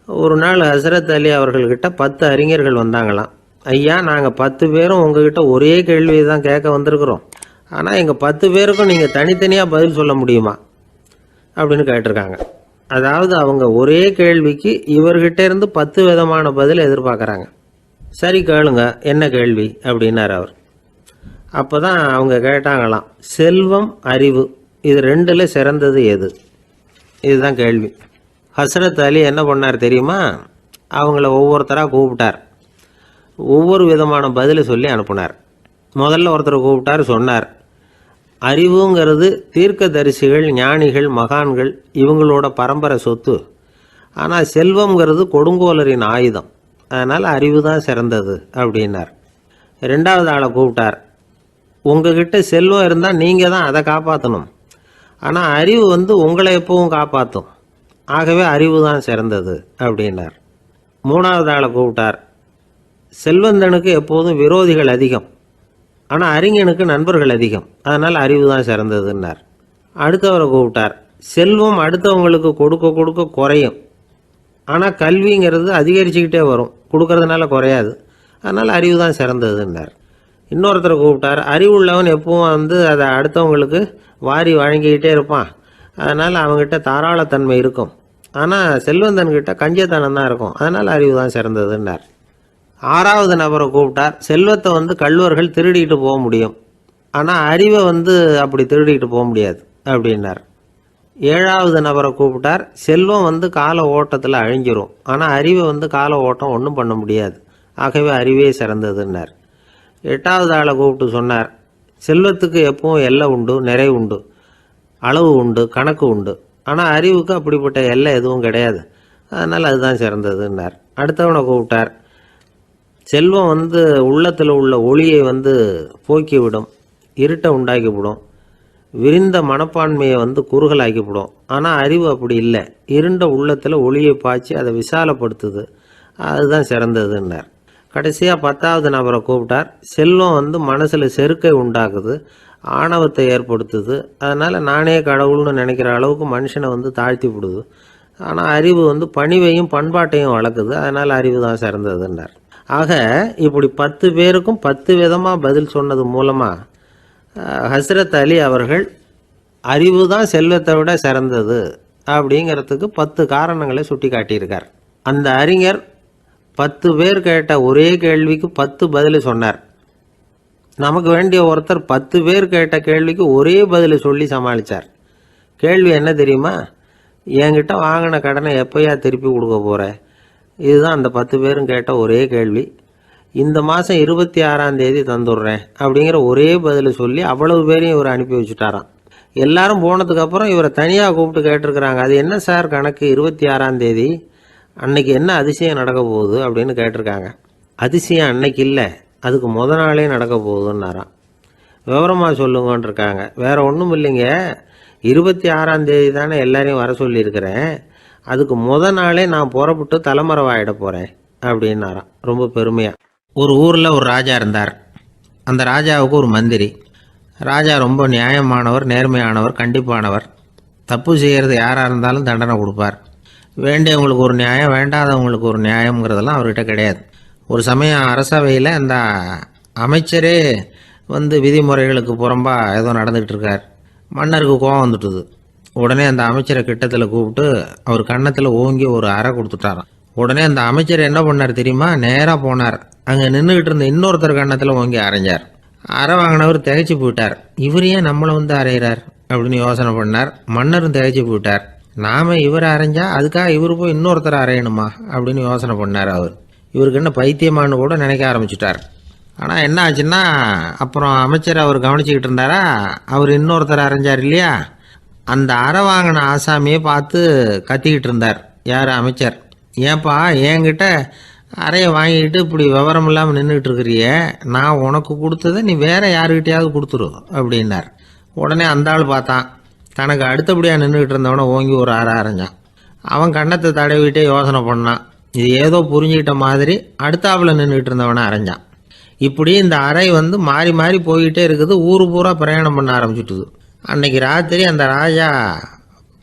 ஒரு நாள் ஹஸ்ரத் அலி அவர்கள்கிட்ட 10 அறிஞர்கள் வந்தாங்களாம். ஐயா, நாங்கள் 10 பேரும் உங்ககிட்ட ஒரே கேள்வியை தான் கேட்க வந்திருக்கிறோம், ஆனால் எங்கள் 10 பேருக்கும் நீங்கள் தனித்தனியாக பதில் சொல்ல முடியுமா அப்படின்னு கேட்டிருக்காங்க. அதாவது அவங்க ஒரே கேள்விக்கு இவர்கிட்ட இருந்து 10 விதமான பதில் எதிர்பார்க்குறாங்க. சரி கேளுங்க, என்ன கேள்வி அப்படின்னார் அவர். அப்போ தான் அவங்க கேட்டாங்களாம், செல்வம் அறிவு இது ரெண்டில் சிறந்தது எது? இதுதான் கேள்வி. ஹஸ்ரத் அலி என்ன பண்ணார் தெரியுமா? அவங்கள ஒவ்வொருத்தராக கூப்பிட்டார். ஒவ்வொரு விதமான பதிலை சொல்லி அனுப்புனார். முதல்ல ஒருத்தரை கூப்பிட்டார். சொன்னார், அறிவுங்கிறது தீர்க்கதரிசிகள், ஞானிகள், மகான்கள் இவங்களோட பரம்பரை சொத்து. ஆனால் செல்வம்ங்கிறது கொடுங்கோலரின் ஆயுதம், அதனால் அறிவு தான் சிறந்தது அப்படின்னார். ரெண்டாவது ஆளை கூப்பிட்டார். உங்ககிட்ட செல்வம் இருந்தால் நீங்கள் தான் அதை காப்பாற்றணும், ஆனால் அறிவு உங்களை எப்பவும் காப்பாற்றும், ஆகவே அறிவு தான் சிறந்தது அப்படின்னார். மூணாவது ஆளை கூப்பிட்டார். செல்வந்தனுக்கு எப்போதும் விரோதிகள் அதிகம், ஆனால் அறிஞனுக்கு நண்பர்கள் அதிகம், அதனால் அறிவு தான் சிறந்ததுன்னார். அடுத்தவரை கூப்பிட்டார். செல்வம் அடுத்தவங்களுக்கு கொடுக்க கொடுக்க குறையும், ஆனால் கல்விங்கிறது அதிகரிச்சுக்கிட்டே வரும், கொடுக்கறதுனால குறையாது, அதனால் அறிவு தான் சிறந்ததுன்னார். இன்னொருத்தரை கூப்பிட்டார். அறிவுள்ளவன் எப்பவும் அதை அடுத்தவங்களுக்கு வாரி வழங்கிக்கிட்டே இருப்பான், அதனால் அவங்ககிட்ட தாராளத்தன்மை இருக்கும், ஆனால் செல்வந்தன்கிட்ட கஞ்சத்தனம் தான் இருக்கும், அதனால் அறிவு தான் சிறந்ததுன்னார். ஆறாவது நபரை கூப்பிட்டார். செல்வத்தை கள்வர்கள் திருடிட்டு போக முடியும், ஆனால் அறிவை அப்படி திருடிட்டு போக முடியாது அப்படின்னார். ஏழாவது நபரை கூப்பிட்டார். செல்வம் கால ஓட்டத்தில் அழிஞ்சிரும், ஆனால் அறிவை கால ஓட்டம் ஒன்றும் பண்ண முடியாது, ஆகவே அறிவே சிறந்ததுன்னார். எட்டாவது ஆளை கூப்பிட்டு சொன்னார், செல்வத்துக்கு எப்பவும் எல்லை உண்டு, நிறை உண்டு, அளவு உண்டு, கணக்கு உண்டு, ஆனால் அறிவுக்கு அப்படிப்பட்ட எல்லை எதுவும் கிடையாது, அதனால் அதுதான் சிறந்ததுன்னார். அடுத்தவனை கூப்பிட்டார். செல்வம் உள்ளத்தில் உள்ள ஒளியை போக்கிவிடும், இருட்டை உண்டாக்கிவிடும், விரிந்த மனப்பான்மையை குறுகலாக்கிவிடும், ஆனால் அறிவு அப்படி இல்லை, இருண்ட உள்ளத்தில் ஒளியை பாய்ச்சி அதை விசாலப்படுத்துது, அதுதான் சிறந்ததுன்னார். கடைசியாக 10வது நபரை கூப்பிட்டார். செல்வம் மனசில் செருக்கை உண்டாக்குது, ஆணவத்தை ஏற்படுத்துது, அதனால் நானே கடவுள்னு நினைக்கிற அளவுக்கு மனுஷனை தாழ்த்தி விடுது, ஆனால் அறிவு பணிவையும் பண்பாட்டையும் வளர்க்குது, அதனால் அறிவு தான் சிறந்ததுன்னார். ஆக இப்படி 10 பேருக்கும் 10 விதமாக பதில் சொன்னது மூலமாக ஹஸ்ரத் அலி அவர்கள் அறிவு தான் செல்வத்தை விட சிறந்தது அப்படிங்கிறதுக்கு 10 காரணங்களை சுட்டி காட்டியிருக்கார். அந்த அறிஞர் 10 பேர் கேட்ட ஒரே கேள்விக்கு 10 பதில் சொன்னார். நமக்கு வேண்டிய ஒருத்தர் 10 பேர் கேட்ட கேள்விக்கு ஒரே பதில் சொல்லி சமாளித்தார். கேள்வி என்ன தெரியுமா? என்கிட்ட வாங்கின கடனை எப்போயா திருப்பி கொடுக்க போகிற? இதுதான் அந்த 10 பேரும் கேட்ட ஒரே கேள்வி. இந்த மாதம் 26ஆம் தேதி தந்துடுறேன் அப்படிங்கிற ஒரே பதில் சொல்லி அவ்வளவு பேரையும் இவர் அனுப்பி வச்சுட்டாராம். எல்லாரும் போனதுக்கப்புறம் இவரை தனியாக கூப்பிட்டு கேட்டிருக்கிறாங்க, அது என்ன சார் கணக்கு 26ஆம் தேதி, அன்னைக்கு என்ன அதிசயம் நடக்க போகுது அப்படின்னு கேட்டிருக்காங்க. அதிசயம் அன்னைக்கு இல்லை, அதுக்கு நாளே நடக்க போகுதுன்னாராம். விவரமாக சொல்லுங்கன்னு இருக்காங்க. வேறு ஒன்றும் இல்லைங்க, 26ஆம் தேதி தானே எல்லாரையும் வர சொல்லியிருக்கிறேன், அதுக்கு நாளே நான் புறப்பட்டு தலைமறைவாயிட போகிறேன் அப்படின்னாராம் ரொம்ப பெருமையாக. ஒரு ஊரில் ஒரு ராஜா இருந்தார். அந்த ராஜாவுக்கு ஒரு மந்திரி. ராஜா ரொம்ப நியாயமானவர், நேர்மையானவர், கண்டிப்பானவர். தப்பு செய்கிறது யாராக இருந்தாலும் தண்டனை கொடுப்பார். வேண்டியவங்களுக்கு ஒரு நியாயம், வேண்டாதவங்களுக்கு ஒரு நியாயங்கிறதெல்லாம் அவர்கிட்ட கிடையாது. ஒரு சமயம் அரசவையில் அந்த அமைச்சரே விதிமுறைகளுக்கு புறம்பாக ஏதோ நடந்துகிட்டு இருக்கார். மன்னருக்கு கோபம் வந்துட்டுது. உடனே அந்த அமைச்சரை கிட்டத்தில் கூப்பிட்டு அவர் கன்னத்தில் ஓங்கி ஒரு அறை கொடுத்துட்டாராம். உடனே அந்த அமைச்சர் என்ன பண்ணார் தெரியுமா? நேராக போனார். அங்கே நின்றுக்கிட்டு இருந்த இன்னொருத்தர் கன்னத்தில் ஓங்கி அரைஞ்சார். அறை வாங்கினவர் திகைச்சு போயிட்டார். இவர் ஏன் நம்மளை வந்து அரைகிறார் அப்படின்னு யோசனை பண்ணார். மன்னரும் திகைச்சு போயிட்டார். நாம இவரை அரைஞ்சா அதுக்காக இவர் போய் இன்னொருத்தர் அரையணுமா அப்படின்னு யோசனை பண்ணார். இவருக்கு என்ன பைத்தியமானு கூட நினைக்க ஆரம்பிச்சிட்டார். ஆனால் என்ன ஆச்சுன்னா, அப்புறம் அமைச்சர் அவர் கவனிச்சுக்கிட்டு இருந்தாரா, அவர் இன்னொருத்தர் அரைஞ்சார் இல்லையா, அந்த அறை வாங்கின ஆசாமியை பார்த்து கத்திக்கிட்டு இருந்தார். யார்? அமைச்சர். ஏன்பா என்கிட்ட அறையை வாங்கிக்கிட்டு இப்படி விவரம் இல்லாமல் நின்றுக்கிட்டு இருக்கிறியே, நான் உனக்கு கொடுத்ததை நீ வேற யாருக்கிட்டையாவது கொடுத்துரு அப்படின்னார். உடனே அந்த ஆள் பார்த்தான். தனக்கு அடுத்தபடியாக நின்றுக்கிட்டு இருந்தவனை ஓங்கி ஒரு அறை அரைஞ்சான். அவன் கன்னத்தை தடவிட்டே யோசனை பண்ணான். இது ஏதோ புரிஞ்சுக்கிட்ட மாதிரி அடுத்தாப்புல நின்றுக்கிட்டு இருந்தவனை அரைஞ்சான். இப்படி இந்த அறை வந்து மாறி மாறி போய்கிட்டே இருக்குது. ஊரு பூரா பிரயாணம் பண்ண ஆரம்பிச்சுட்டுது. அன்னைக்கு ராத்திரி அந்த ராஜா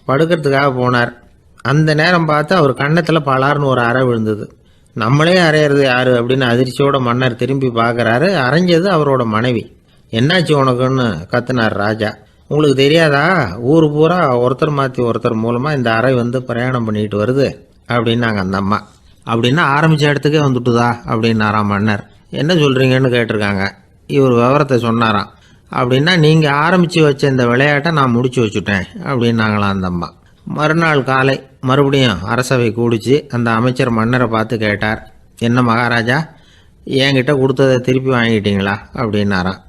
படுக்கிறதுக்காக போனார். அந்த நேரம் பார்த்து அவர் கன்னத்தில் பலார்னு ஒரு அறை விழுந்தது. நம்மளே அரையிறது யாரு அப்படின்னு அதிர்ச்சியோட மன்னர் திரும்பி பார்க்குறாரு. அரைஞ்சது அவரோட மனைவி. என்னாச்சு உனக்குன்னு கத்துனார் ராஜா. உங்களுக்கு தெரியாதா, ஊர் பூரா ஒருத்தர் மாற்றி ஒருத்தர் மூலமாக இந்த அறை வந்து பிரயாணம் பண்ணிட்டு வருது அப்படின்னாங்க அந்த அம்மா. அப்படின்னா ஆரம்பித்த இடத்துக்கே வந்துட்டுதா அப்படின்னாராம் மன்னர். என்ன சொல்கிறீங்கன்னு கேட்டிருக்காங்க. இவர் விவரத்தை சொன்னாராம். அப்படின்னா நீங்கள் ஆரம்பித்து வச்ச இந்த விளையாட்டை நான் முடிச்சு வச்சுட்டேன் அப்படின்னாங்களாம் அந்த அம்மா. மறுநாள் காலை மறுபடியும் அரசவை கூடிச்சு அந்த அமைச்சர் மன்னரை பார்த்து கேட்டார். என்ன மகாராஜா, என்கிட்ட கொடுத்ததை திருப்பி வாங்கிட்டீங்களா அப்படின்னாராம்.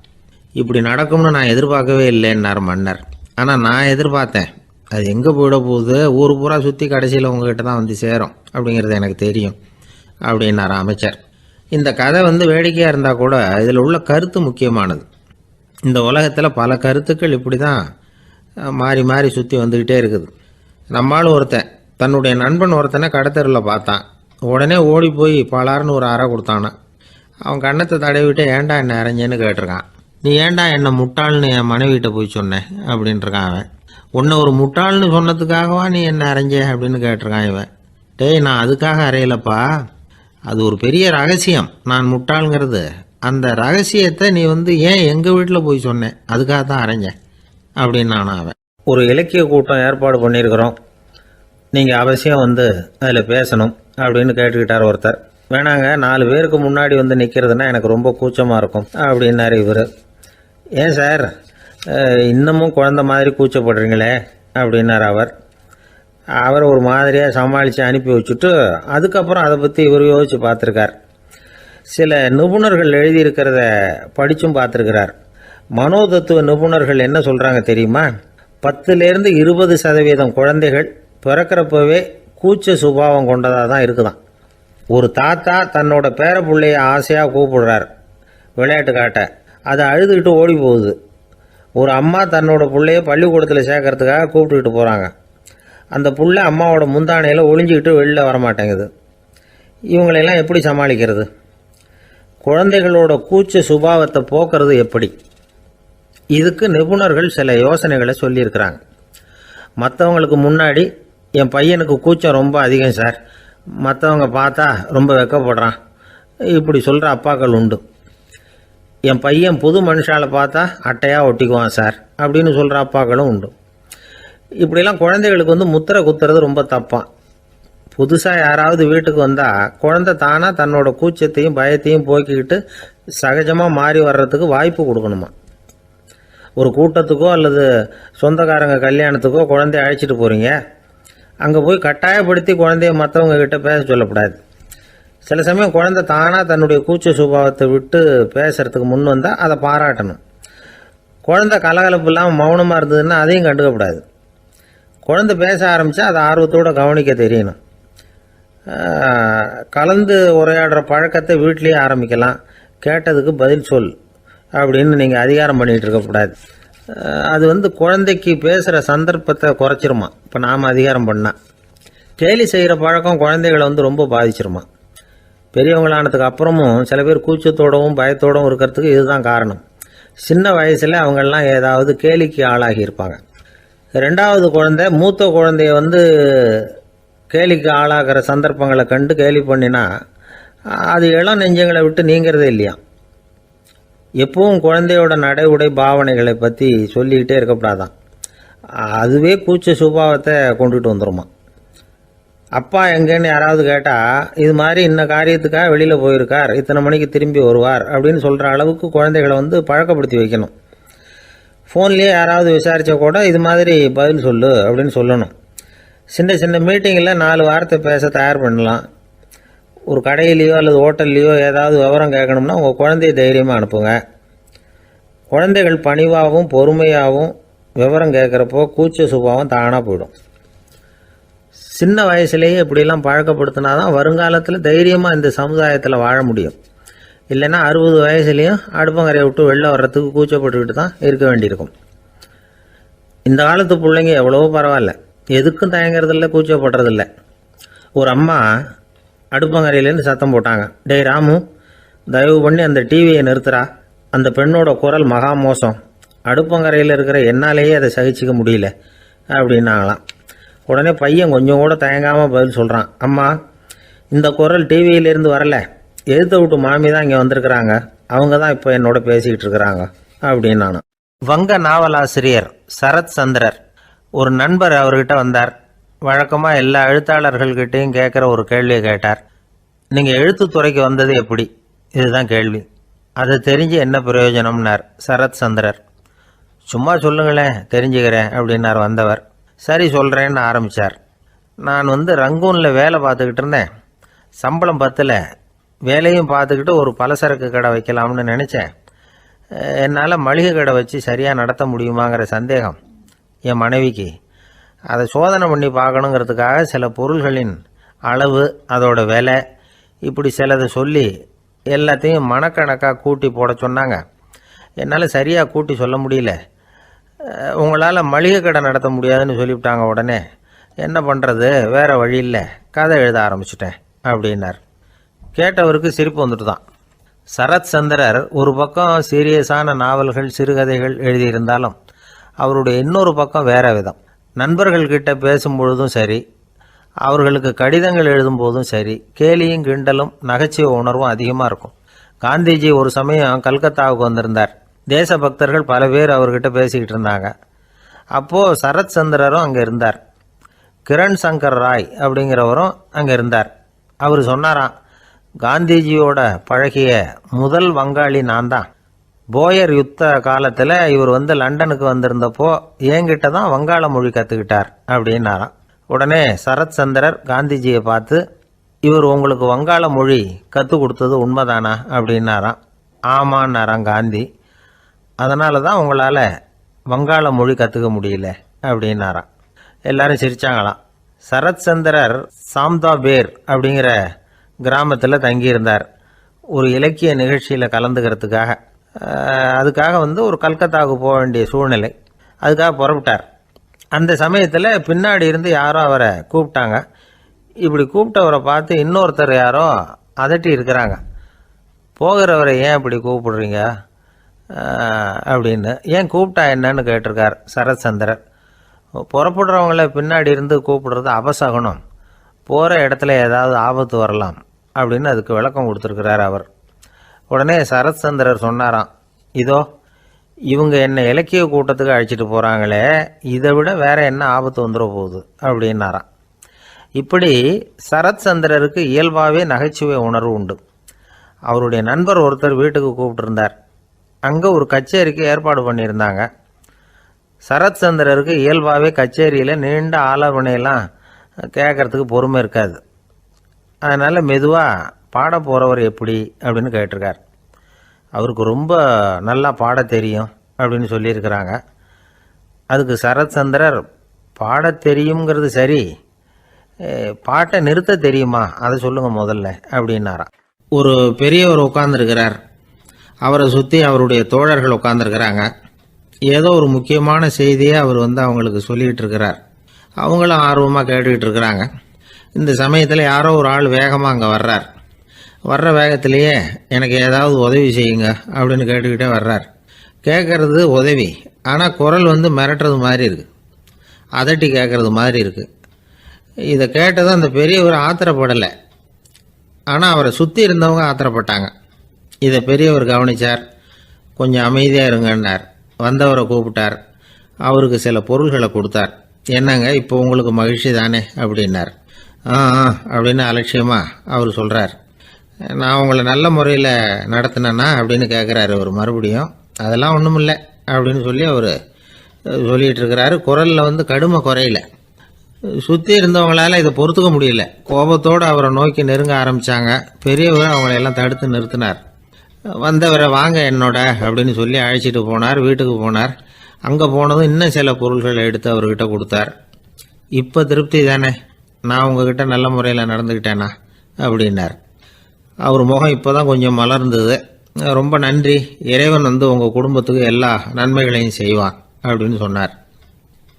இப்படி நடக்கும்னு நான் எதிர்பார்க்கவே இல்லைன்னார் மன்னர். ஆனால் நான் எதிர்பார்த்தேன். அது எங்கே போயிட போகுது, ஊர் பூரா சுற்றி கடைசியில் உங்ககிட்ட தான் வந்து சேரும் அப்படிங்கிறது எனக்கு தெரியும் அப்படின்னார் அமைச்சர். இந்த கதை வந்து வேடிக்கையாக இருந்தால் கூட இதில் உள்ள கருத்து முக்கியமானது. இந்த உலகத்தில் பல கருத்துக்கள் இப்படி தான் மாறி மாறி சுற்றி வந்துக்கிட்டே இருக்குது. நம்மால் ஒருத்தன் தன்னுடைய நண்பன் ஒருத்தனை கடத்தெருவில் பார்த்தான். உடனே ஓடி போய் பலார்னு ஒரு அறை கொடுத்தானா. அவன் கன்னத்தை தடவிட்டு ஏன்டா என்னை அரைஞ்சேன்னு கேட்டிருக்கான். நீ ஏன்டா என்னை முட்டாள்னு என் மனைவிட்ட போய் சொன்னேன் அப்படின்ட்டுருக்கான் அவன். உன்னை ஒரு முட்டாள்னு சொன்னதுக்காகவா நீ என்னை அரைஞ்சே அப்படின்னு கேட்டிருக்கான் இவன். டேய், நான் அதுக்காக அறையலப்பா, அது ஒரு பெரிய ரகசியம். நான் முட்டாளுங்கிறது அந்த ரகசியத்தை நீ வந்து ஏன் எங்கள் வீட்டில் போய் சொன்னேன், அதுக்காக தான் அரைஞ்சேன் அப்படின்னு நான் அவன். ஒரு இலக்கிய கூட்டம் ஏற்பாடு பண்ணியிருக்கிறோம், நீங்கள் அவசியம் வந்து அதில் பேசணும் அப்படின்னு கேட்டுக்கிட்டார் ஒருத்தர். வேணாங்க, 4 பேருக்கு முன்னாடி வந்து நிற்கிறதுனா எனக்கு ரொம்ப கூச்சமாக இருக்கும் அப்படின்னாரு இவர். ஏன் சார் இன்னமும் குழந்த மாதிரி கூச்சப்படுறீங்களே அப்படின்னார் அவர் ஒரு மாதிரியாக சமாளித்து அனுப்பி வச்சுட்டு அதுக்கப்புறம் அதை பற்றி இவர் யோசித்து பார்த்துருக்கார். சில நிபுணர்கள் எழுதியிருக்கிறத படித்தும் பார்த்துருக்கிறார். மனோதத்துவ நிபுணர்கள் என்ன சொல்கிறாங்க தெரியுமா? 10லேருந்து 20% குழந்தைகள் பிறக்கிறப்பவே கூச்ச சுபாவம் கொண்டதாக தான் இருக்குதான். ஒரு தாத்தா தன்னோட பேர பிள்ளைய ஆசையாக கூப்பிடுறார் விளையாட்டு காட்ட, அதை அழுதுகிட்டு ஓடி போகுது. ஒரு அம்மா தன்னோட பிள்ளைய பள்ளிக்கூடத்தில் சேர்க்கறதுக்காக கூப்பிட்டுக்கிட்டு போகிறாங்க. அந்த புள்ள அம்மாவோட முந்தானையில் ஒளிஞ்சிக்கிட்டு வெளில வரமாட்டேங்குது. இவங்களெல்லாம் எப்படி சமாளிக்கிறது? குழந்தைகளோட கூச்ச சுபாவத்தை போக்குறது எப்படி? இதுக்கு நிபுணர்கள் சில யோசனைகளை சொல்லியிருக்கிறாங்க. மற்றவங்களுக்கு முன்னாடி என் பையனுக்கு கூச்சம் ரொம்ப அதிகம் சார், மற்றவங்க பார்த்தா ரொம்ப வெக்கப்படுறான், இப்படி சொல்கிற அப்பாக்கள் உண்டு. என் பையன் புது மனுஷாலை பார்த்தா அட்டையாக ஒட்டிக்குவான் சார் அப்படின்னு சொல்கிற அப்பாக்களும் உண்டு. இப்படிலாம் குழந்தைகளுக்கு வந்து முத்திரை குத்துறது ரொம்ப தப்பான். புதுசாக யாராவது வீட்டுக்கு வந்தால் குழந்தை தானாக தன்னோட கூச்சத்தையும் பயத்தையும் போக்கிக்கிட்டு சகஜமாக மாறி வர்றதுக்கு வாய்ப்பு கொடுக்கணுமா. ஒரு கூட்டத்துக்கோ அல்லது சொந்தக்காரங்க கல்யாணத்துக்கோ குழந்தைய அழைச்சிட்டு போகிறீங்க, அங்கே போய் கட்டாயப்படுத்தி குழந்தைய மற்றவங்க கிட்ட பேச சொல்லக்கூடாது. சில சமயம் குழந்தை தானாக தன்னுடைய கூச்ச சுபாவத்தை விட்டு பேசுகிறதுக்கு முன் வந்தால் அதை பாராட்டணும். குழந்தை கலகலப்பு இல்லாமல் மௌனமாக இருந்ததுன்னா அதையும் கண்டுக்கக்கூடாது. குழந்தை பேச ஆரம்பித்தா அதை ஆர்வத்தோடு கவனிக்க தெரியணும். கலந்து உரையாடுற பழக்கத்தை வீட்லேயே ஆரம்பிக்கலாம். கேட்டதுக்கு பதில் சொல் அப்படின்னு நீங்கள் அதிகாரம் பண்ணிகிட்டு இருக்கக்கூடாது. அது வந்து குழந்தைக்கு பேசுகிற சந்தர்ப்பத்தை குறைச்சிருமா. இப்போ நாம் அதிகாரம் பண்ணால் கேலி செய்கிற பழக்கம் குழந்தைகளை வந்து ரொம்ப பாதிச்சிருமா. பெரியவங்களானதுக்கு அப்புறமும் சில பேர் கூச்சத்தோடவும் பயத்தோடவும் இருக்கிறதுக்கு இதுதான் காரணம். சின்ன வயசில் அவங்கெல்லாம் ஏதாவது கேலிக்கு ஆளாகி இருப்பாங்க. 2வது குழந்தை மூத்த குழந்தைய வந்து கேலிக்கு ஆளாகிற சந்தர்ப்பங்களை கண்டு கேலி பண்ணினா அது இளம் நெஞ்சங்களை விட்டு நீங்கிறதே இல்லையா. எப்பவும் குழந்தையோட நடை உடை பாவனைகளை பற்றி சொல்லிக்கிட்டே இருக்கக்கூடாதான். அதுவே கூச்ச சுபாவத்தை கொண்டுட்டு வந்துருமா. அப்பா எங்கேன்னு யாராவது கேட்டால் இது மாதிரி இன்ன காரியத்துக்காக வெளியில் போயிருக்கார், இத்தனை மணிக்கு திரும்பி வருவார் அப்படின்னு சொல்கிற அளவுக்கு குழந்தைகளை வந்து பழக்கப்படுத்தி வைக்கணும். ஃபோன்லேயே யாராவது விசாரித்தா கூட இது மாதிரி பதில் சொல்லு அப்படின்னு சொல்லணும். சின்ன சின்ன மீட்டிங்கில் 4 வார்த்தை பேச தயார் பண்ணலாம். ஒரு கடையிலையோ அல்லது ஹோட்டல்லையோ ஏதாவது விவரம் கேட்கணும்னா உங்கள் குழந்தைய தைரியமாக அனுப்புங்க. குழந்தைகள் பணிவாகவும் பொறுமையாகவும் விவரம் கேட்குறப்போ கூச்ச சுபாவம் தானாக போயிடும். சின்ன வயசுலேயே இப்படிலாம் பழக்கப்படுத்தினா தான் வருங்காலத்தில் தைரியமாக இந்த சமுதாயத்தில் வாழ முடியும். இல்லைன்னா 60 வயசுலேயும் அடுப்பங்கரையை விட்டு வெளில வர்றதுக்கு கூச்சப்பட்டுக்கிட்டு தான் இருக்க வேண்டியிருக்கும். இந்த காலத்து பிள்ளைங்க எவ்வளவோ பரவாயில்ல, எதுக்கும் தயங்குறதில்ல, கூச்சப்படுறதில்ல. ஒரு அம்மா அடுப்பங்கரையிலேருந்து சத்தம் போட்டாங்க, டேய் ராமு, தயவு பண்ணி அந்த டிவியை நிறுத்துறா, அந்த பெண்ணோட குரல் மகா மோசம், அடுப்பங்கரையில் இருக்கிற என்னாலேயே அதை சகிச்சிக்க முடியல அப்படின்னாங்களாம். உடனே பையன் கொஞ்சம் கூட தயங்காமல் பதில் சொல்கிறான், அம்மா இந்த குரல் டிவியிலேருந்து வரல, எழுத்த விட்டு மாமி தான் இங்கே வந்திருக்கிறாங்க, அவங்க தான் இப்போ என்னோட பேசிக்கிட்டு இருக்கிறாங்க அப்படின்னு. நான் வங்க நாவலாசிரியர் சரத் சந்திரர் ஒரு நண்பர் அவர்கிட்ட வந்தார். வழக்கமாக எல்லா எழுத்தாளர்கள்கிட்டையும் கேட்குற ஒரு கேள்வியை கேட்டார். நீங்கள் எழுத்துத்துறைக்கு வந்தது எப்படி? இதுதான் கேள்வி. அதை தெரிஞ்சு என்ன பிரயோஜனம்னார் சரத் சந்திரர். சும்மா சொல்லுங்களேன், தெரிஞ்சுக்கிறேன் அப்படின்னார் வந்தவர். சரி சொல்கிறேன்னு ஆரம்பித்தார். நான் ரங்கூனில் வேலை பார்த்துக்கிட்டு இருந்தேன். சம்பளம் பத்தில், வேலையும் பார்த்துக்கிட்டு ஒரு பலசரக்கு கடை வைக்கலாம்னு நினச்சேன். என்னால் மளிகை கடை வச்சு சரியாக நடத்த முடியுமாங்கிற சந்தேகம் என் மனைவிக்கு. அதை சோதனை பண்ணி பார்க்கணுங்கிறதுக்காக சில பொருள்களின் அளவு, அதோட விலை, இப்படி சிலதை சொல்லி எல்லாத்தையும் மனக்கணக்காக கூட்டி போட சொன்னாங்க. என்னால் சரியாக கூட்டி சொல்ல முடியல. உங்களால் மளிகை கடை நடத்த முடியாதுன்னு சொல்லிவிட்டாங்க. உடனே என்ன பண்ணுறது, வேறு வழி இல்லை, கதை எழுத ஆரம்பிச்சிட்டேன் அப்படின்னார். கேட்டவருக்கு சிரிப்பு வந்துட்டு தான். சரத் சந்திரர் ஒரு பக்கம் சீரியஸான நாவல்கள், சிறுகதைகள் எழுதியிருந்தாலும் அவருடைய இன்னொரு பக்கம் வேற விதம். நண்பர்கள்கிட்ட பேசும்பொழுதும் சரி, அவர்களுக்கு கடிதங்கள் எழுதும்போதும் சரி, கேலியும் கிண்டலும் நகைச்சுவை உணர்வும் அதிகமாக இருக்கும். காந்திஜி ஒரு சமயம் கல்கத்தாவுக்கு வந்திருந்தார். தேசபக்தர்கள் பல பேர் அவர்கிட்ட பேசிக்கிட்டு இருந்தாங்க. அப்போது சரத் சந்திரரும் அங்கே இருந்தார். கிரண் சங்கர் ராய் அப்படிங்கிறவரும் அங்கே இருந்தார். அவர் சொன்னாராம், காந்திஜியோட பழகிய முதல் வங்காளி நான் தான். போயர் யுத்த காலத்தில் இவர் லண்டனுக்கு வந்திருந்தப்போ என்கிட்ட தான் வங்காள மொழி கற்றுக்கிட்டார் அப்படின்னாராம். உடனே சரத் சந்திரர் காந்திஜியை பார்த்து, இவர் உங்களுக்கு வங்காள மொழி கற்றுக் கொடுத்தது உண்மைதானா அப்படின்னாராம். ஆமான்னாராம் காந்தி. அதனால தான் உங்களால் வங்காள மொழி கற்றுக்க முடியல அப்படின்னாராம். எல்லாரும் சிரித்தாங்களாம். சரத் சந்திரர் சாம்தாபேர் அப்படிங்கிற கிராமத்தில் தங்கியிருந்தார். ஒரு இலக்கிய நிகழ்ச்சியில் கலந்துக்கிறதுக்காக. அதுக்காக ஒரு கல்கத்தாவுக்கு போக வேண்டிய சூழ்நிலை. அதுக்காக புறப்பட்டார். அந்த சமயத்தில் பின்னாடி இருந்து யாரோ அவரை கூப்பிட்டாங்க. இப்படி கூப்பிட்டவரை பார்த்து இன்னொருத்தர் யாரோ அதட்டி இருக்கிறாங்க. போகிறவரை ஏன் இப்படி கூப்பிடுறீங்க அப்படின்னு. ஏன் கூப்பிட்டா என்னன்னு கேட்டிருக்கார் சரத் சந்திரர். புறப்படுறவங்கள பின்னாடி இருந்து கூப்பிடுறது அபசகுனம், போகிற இடத்துல ஏதாவது ஆபத்து வரலாம் அப்படின்னு அதுக்கு விளக்கம் கொடுத்துருக்கிறார் அவர். உடனே சரத் சந்திரர் சொன்னாராம், இதோ இவங்க என்னை இலக்கிய கூட்டத்துக்கு அழைச்சிட்டு போகிறாங்களே, இதை விட வேற என்ன ஆபத்து வந்துட போகுது அப்படின்னாராம். இப்படி சரத் சந்திரருக்கு இயல்பாகவே நகைச்சுவை உணர்வு உண்டு. அவருடைய நண்பர் ஒருத்தர் வீட்டுக்கு கூப்பிட்டுருந்தார். அங்கே ஒரு கச்சேரிக்கு ஏற்பாடு பண்ணியிருந்தாங்க. சரத் சந்திரருக்கு இயல்பாகவே கச்சேரியில் நீண்ட ஆலோசனையெல்லாம் கேட்கறதுக்கு பொறுமை இருக்காது. அதனால் மெதுவாக பாட போகிறவர் எப்படி அப்படின்னு கேட்டிருக்கார். அவருக்கு ரொம்ப நல்லா பாட தெரியும் அப்படின்னு சொல்லியிருக்கிறாங்க. அதுக்கு சரத் சந்திரர், பாட தெரியுங்கிறது சரி, பாட்டை நிறுத்த தெரியுமா அதை சொல்லுங்கள் முதல்ல அப்படின்னாராம். ஒரு பெரியவர் உட்கார்ந்துருக்கிறார். அவரை சுற்றி அவருடைய தோழர்கள் உட்காந்துருக்கிறாங்க. ஏதோ ஒரு முக்கியமான செய்தியை அவர் அவங்களுக்கு சொல்லிகிட்டு இருக்கிறார். அவங்களும் ஆர்வமாக கேட்டுக்கிட்டு இருக்கிறாங்க. இந்த சமயத்தில் யாரோ ஒரு ஆள் வேகமாக அங்கே வர்றார். வர்ற வேகத்திலேயே எனக்கு ஏதாவது உதவி செய்யுங்க அப்படின்னு கேட்டுக்கிட்டே வர்றார். கேட்குறது உதவி, ஆனால் குரல் மிரட்டுறது மாதிரி இருக்குது, அதட்டி கேட்குறது மாதிரி இருக்குது. இதை கேட்டதும் அந்த பெரியவர் ஆத்திரப்படலை, ஆனால் அவரை சுற்றி இருந்தவங்க ஆத்திரப்பட்டாங்க. இதை பெரியவர் கவனித்தார். கொஞ்சம் அமைதியாக இருங்கன்னார். வந்தவரை கூப்பிட்டார். அவருக்கு சில பொருள்களை கொடுத்தார். என்னங்க இப்போ உங்களுக்கு மகிழ்ச்சி தானே அப்படின்னார். ஆ அப்படின்னு அலட்சியமாக அவர் சொல்கிறார். நான் உங்களை நல்ல முறையில் நடத்தினேன்னா அப்படின்னு கேட்குறாரு அவர் மறுபடியும். அதெல்லாம் ஒன்றும் இல்லை அப்படின்னு சொல்லி அவர் சொல்லிகிட்டு இருக்கிறாரு. குரலில் கடுமை குறையில. சுற்றி இருந்தவங்களால இதை பொறுத்துக்க முடியல. கோபத்தோடு அவரை நோக்கி நெருங்க ஆரம்பித்தாங்க. பெரியவர் அவங்களையெல்லாம் தடுத்து நிறுத்தினார். வந்தவரை வாங்க என்னோட அப்படின்னு சொல்லி அழைச்சிட்டு போனார். வீட்டுக்கு போனார். அங்கே போனதும் இன்னும் சில பொருள்களை எடுத்து அவர்கிட்ட கொடுத்தார். இப்போ திருப்தி தானே, நான் உங்ககிட்ட நல்ல முறையில் நடந்துக்கிட்டேனா அப்படின்னார். அவர் முகம் இப்போ தான் கொஞ்சம் மலர்ந்தது. ரொம்ப நன்றி, இறைவன் உங்கள் குடும்பத்துக்கு எல்லா நன்மைகளையும் செய்வான் அப்படின்னு சொன்னார்.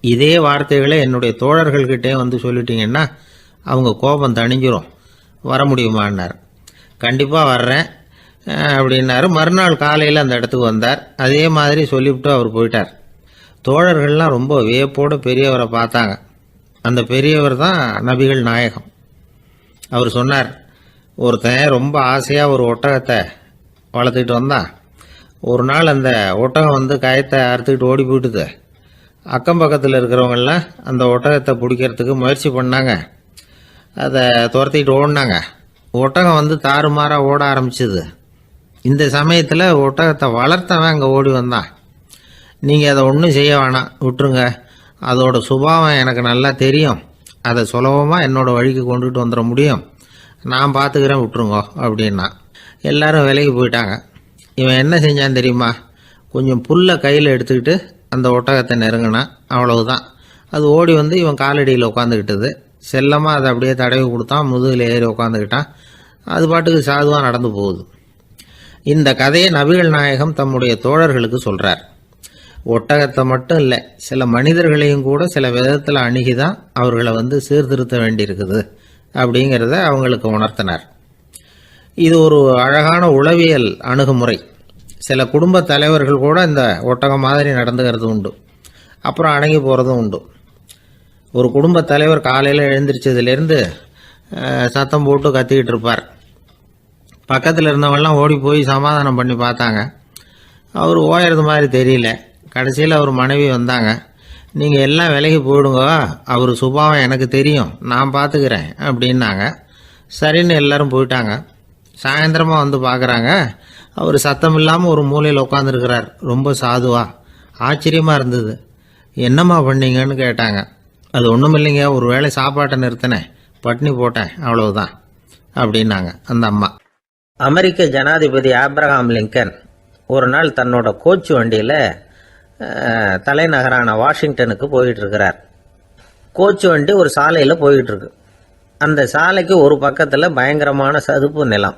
இதே வார்த்தைகளை என்னுடைய தோழர்கள்கிட்டே சொல்லிட்டீங்கன்னா அவங்க கோபம் தணிஞ்சிரும், வர முடியுமான்னார். கண்டிப்பாக வர்றேன் அப்படின்னாரு. மறுநாள் காலையில் அந்த இடத்துக்கு வந்தார். அதே மாதிரி சொல்லிவிட்டு அவர் போயிட்டார். தோழர்கள்லாம் ரொம்ப வியப்போடு பெரியவரை பார்த்தாங்க. அந்த பெரியவர் தான் நபிகள் நாயகம். அவர் சொன்னார், ஒருத்தன் ரொம்ப ஆசையாக ஒரு ஒட்டகத்தை வளர்த்துக்கிட்டு வந்தான். ஒரு நாள் அந்த ஒட்டகம் கயத்தை அறுத்துக்கிட்டு ஓடி போயிட்டுது. அக்கம் பக்கத்தில் இருக்கிறவங்கெல்லாம் அந்த ஒட்டகத்தை பிடிக்கிறதுக்கு முயற்சி பண்ணாங்க. அதை துரத்திக்கிட்டு ஓடினாங்க. ஒட்டகம் தாறுமாறாக ஓட ஆரம்பிச்சிது. இந்த சமயத்தில் ஒட்டகத்தை வளர்த்தவன் அங்கே ஓடி வந்தான். நீங்கள் அதை ஒன்றும் செய்ய வேணாம், விட்டுருங்க. அதோட சுபாவம் எனக்கு நல்லா தெரியும். அதை சுலபமாக என்னோடய வழிக்கு கொண்டுகிட்டு வந்துட முடியும். நான் பார்த்துக்கிறேன், விட்டுருங்கோ அப்படின்னா. எல்லாரும் விலைக்கு போயிட்டாங்க. இவன் என்ன செஞ்சான் தெரியுமா? கொஞ்சம் புல்லை கையில் எடுத்துக்கிட்டு அந்த ஒட்டகத்தை நெருங்கினான். அவ்வளவுதான். அது ஓடி இவன் காலடியில் உட்காந்துக்கிட்டது. செல்லமாக அதை அப்படியே தடவி கொடுத்தான். முதுகில் ஏறி உட்காந்துக்கிட்டான். அது பாட்டுக்கு சாதுவாக நடந்து போகுது. இந்த கதையை நபிகள் நாயகம் தம்முடைய தோழர்களுக்கு சொல்கிறார். ஒட்டகத்தை மட்டும் இல்லை, சில மனிதர்களையும் கூட சில விதத்தில் அணுகி தான் அவர்களை சீர்திருத்த வேண்டியிருக்குது அப்படிங்கிறத அவங்களுக்கு உணர்த்தினார். இது ஒரு அழகான உளவியல் அணுகுமுறை. சில குடும்ப தலைவர்கள் கூட இந்த ஒட்டகம் மாதிரி நடந்துக்கிறது உண்டு. அப்புறம் அடங்கி போகிறதும் உண்டு. ஒரு குடும்ப தலைவர் காலையில் எழுந்திரிச்சதுலேருந்து சத்தம் போட்டு கத்திக்கிட்டு இருப்பார். பக்கத்தில் இருந்தவங்கெல்லாம் ஓடி போய் சமாதானம் பண்ணி பார்த்தாங்க. அவர் ஓயறது மாதிரி தெரியல. கடைசியில் அவர் மனைவி வந்தாங்க. நீங்கள் எல்லாம் விலைக்கு போயிடுங்க, அவர் சுபாவம் எனக்கு தெரியும், நான் பார்த்துக்கிறேன் அப்படின்னாங்க. சரின்னு எல்லாரும் போயிட்டாங்க. சாயந்தரமாக பார்க்குறாங்க, அவர் சத்தம் இல்லாமல் ஒரு மூலையில் உட்காந்துருக்கிறார். ரொம்ப சாதுவா. ஆச்சரியமாக இருந்தது. என்னம்மா பண்ணீங்கன்னு கேட்டாங்க. அது ஒன்றும் இல்லைங்க, ஒரு வேளை சாப்பாட்டை நிறுத்தினேன், பட்னி போட்டேன், அவ்வளவுதான் அப்படின்னாங்க அந்த அம்மா. அமெரிக்க ஜனாதிபதி ஆப்ரஹாம் லிங்கன் ஒரு நாள் தன்னோட கோச்சு வண்டியில் தலைநகரான வாஷிங்டனுக்கு போயிட்டு இருக்கிறார். கோச்சு வண்டி ஒரு சாலையில் போயிட்டு இருக்கு. அந்த சாலைக்கு ஒரு பக்கத்தில் பயங்கரமான சதுப்பு நிலம்.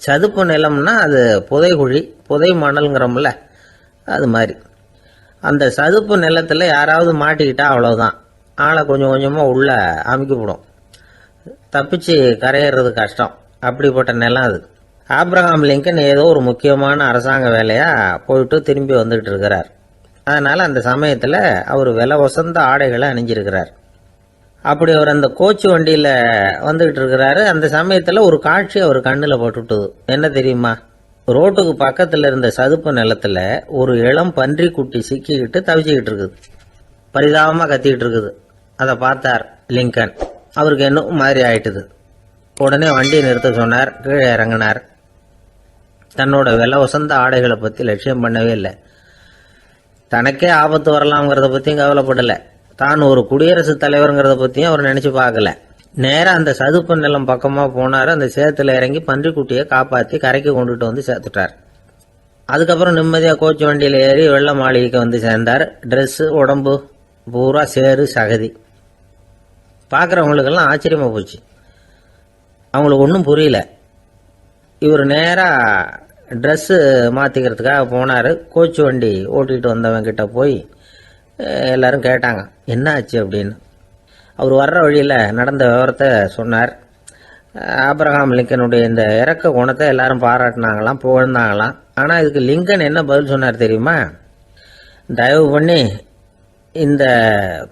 சதுப்பு நிலம்னா அது புதைகுழி, புதை மணல்ங்கிறோம்ல, அது மாதிரி. அந்த சதுப்பு நிலத்தில் யாராவது மாட்டிக்கிட்டா அவ்வளோதான், ஆளை கொஞ்சம் கொஞ்சமாக உள்ளே அமுக்கிவிடும். தப்பிச்சு கரையேறது கஷ்டம். அப்படிப்பட்ட நிலம் அது. ஆப்ரஹாம் லிங்கன் ஏதோ ஒரு முக்கியமான அரசாங்க வேலையாக போயிட்டு திரும்பி வந்துக்கிட்டு இருக்கிறார். அதனால் அந்த சமயத்தில் அவர் விலை வசந்த ஆடைகளை அணிஞ்சிருக்கிறார். அப்படி அவர் அந்த கோச்சு வண்டியில் வந்துக்கிட்டு இருக்கிறாரு. அந்த சமயத்தில் ஒரு காட்சி அவர் கண்ணில் பட்டுட்டுது. என்ன தெரியுமா? ரோட்டுக்கு பக்கத்தில் இருந்த சதுப்பு நிலத்தில் ஒரு இளம் பன்றி குட்டி சிக்கிக்கிட்டு தவிச்சிக்கிட்டு இருக்குது. பரிதாபமாக கத்திக்கிட்டு இருக்குது. அதை பார்த்தார் லிங்கன். அவருக்கு என்ன மாதிரி ஆயிட்டுது. உடனே வண்டியை நிறுத்த சொன்னார். கீழே இறங்கினார். தன்னோட விலை வசந்த ஆடைகளை பற்றி லட்சியம் பண்ணவே இல்லை. தனக்கே ஆபத்து வரலாம்ங்கிறத பற்றியும் கவலைப்படலை. தான் ஒரு குடியரசுத் தலைவருங்கிறத பற்றியும் அவர் நினச்சி பார்க்கல. நேராக அந்த சதுப்பு நிலம் பக்கமாக போனார். அந்த சேத்துல இறங்கி பன்றிக்குட்டியை காப்பாற்றி கரைக்கு கொண்டுட்டு சேர்த்துட்டார். அதுக்கப்புறம் நிம்மதியாக கோச்சு வண்டியில் ஏறி வெள்ள மாளிகைக்கு சேர்ந்தார். ட்ரெஸ்ஸு உடம்பு பூரா சேறு சகதி. பார்க்குறவங்களுக்கெல்லாம் ஆச்சரியமாக போச்சு. அவங்களுக்கு ஒன்றும் புரியல. இவர் நேராக ட்ரெஸ்ஸு மாற்றிக்கிறதுக்காக போனார். கோச்சு வண்டி ஓட்டிகிட்டு வந்தவங்கிட்ட போய் எல்லாரும் கேட்டாங்க, என்ன ஆச்சு அப்படின்னு. அவர் வர்ற வழியில் நடந்த விவரத்தை சொன்னார். ஆப்ரஹாம் லிங்கனுடைய இந்த இறக்க குணத்தை எல்லாரும் பாராட்டினாங்களாம், புகழ்ந்தாங்களாம். ஆனால் இதுக்கு லிங்கன் என்ன பதில் சொன்னார் தெரியுமா? தயவு பண்ணி இந்த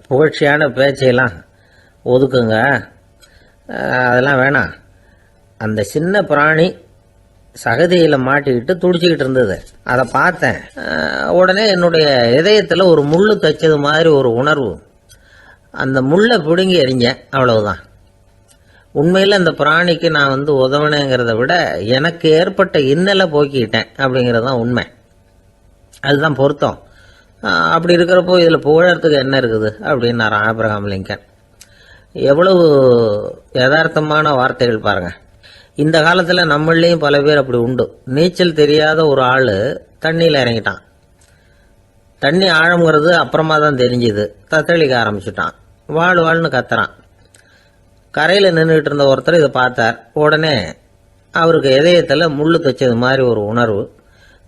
புகழ்ச்சியான பேச்சையெல்லாம் ஒதுக்குங்க, அதெல்லாம் வேணாம். அந்த சின்ன பிராணி சகதியில் மாட்டிக்கிட்டு துடிச்சிக்கிட்டு இருந்தது. அதை பார்த்தேன். உடனே என்னுடைய இதயத்தில் ஒரு முள்ளு தைச்சது மாதிரி ஒரு உணர்வு. அந்த முள்ளை பிடுங்கி எறிஞ்சேன், அவ்வளவுதான். உண்மையில் அந்த பிராணிக்கு நான் உதவினேங்கிறத விட எனக்கு ஏற்பட்ட இன்னலை போக்கிக்கிட்டேன் அப்படிங்கிறது தான் உண்மை. அதுதான் பொருத்தம். அப்படி இருக்கிறப்போ இதில் புகழறதுக்கு என்ன இருக்குது அப்படின்னாரு ஆபிரகாம் லிங்கன். எவ்வளவு யதார்த்தமான வார்த்தைகள் பாருங்கள். இந்த காலத்தில் நம்மளையும் பல பேர் அப்படி உண்டு. நீச்சல் தெரியாத ஒரு ஆள் தண்ணியில் இறங்கிட்டான். தண்ணி ஆழங்கிறது அப்புறமா தான் தெரிஞ்சுது. தத்தளிக்க ஆரம்பிச்சுட்டான். வாழ்னு கத்துறான். கரையில் நின்றுட்டு இருந்த ஒருத்தர் இதை பார்த்தார். உடனே அவருக்கு இதயத்தில் முள்ளு தைச்சது மாதிரி ஒரு உணர்வு.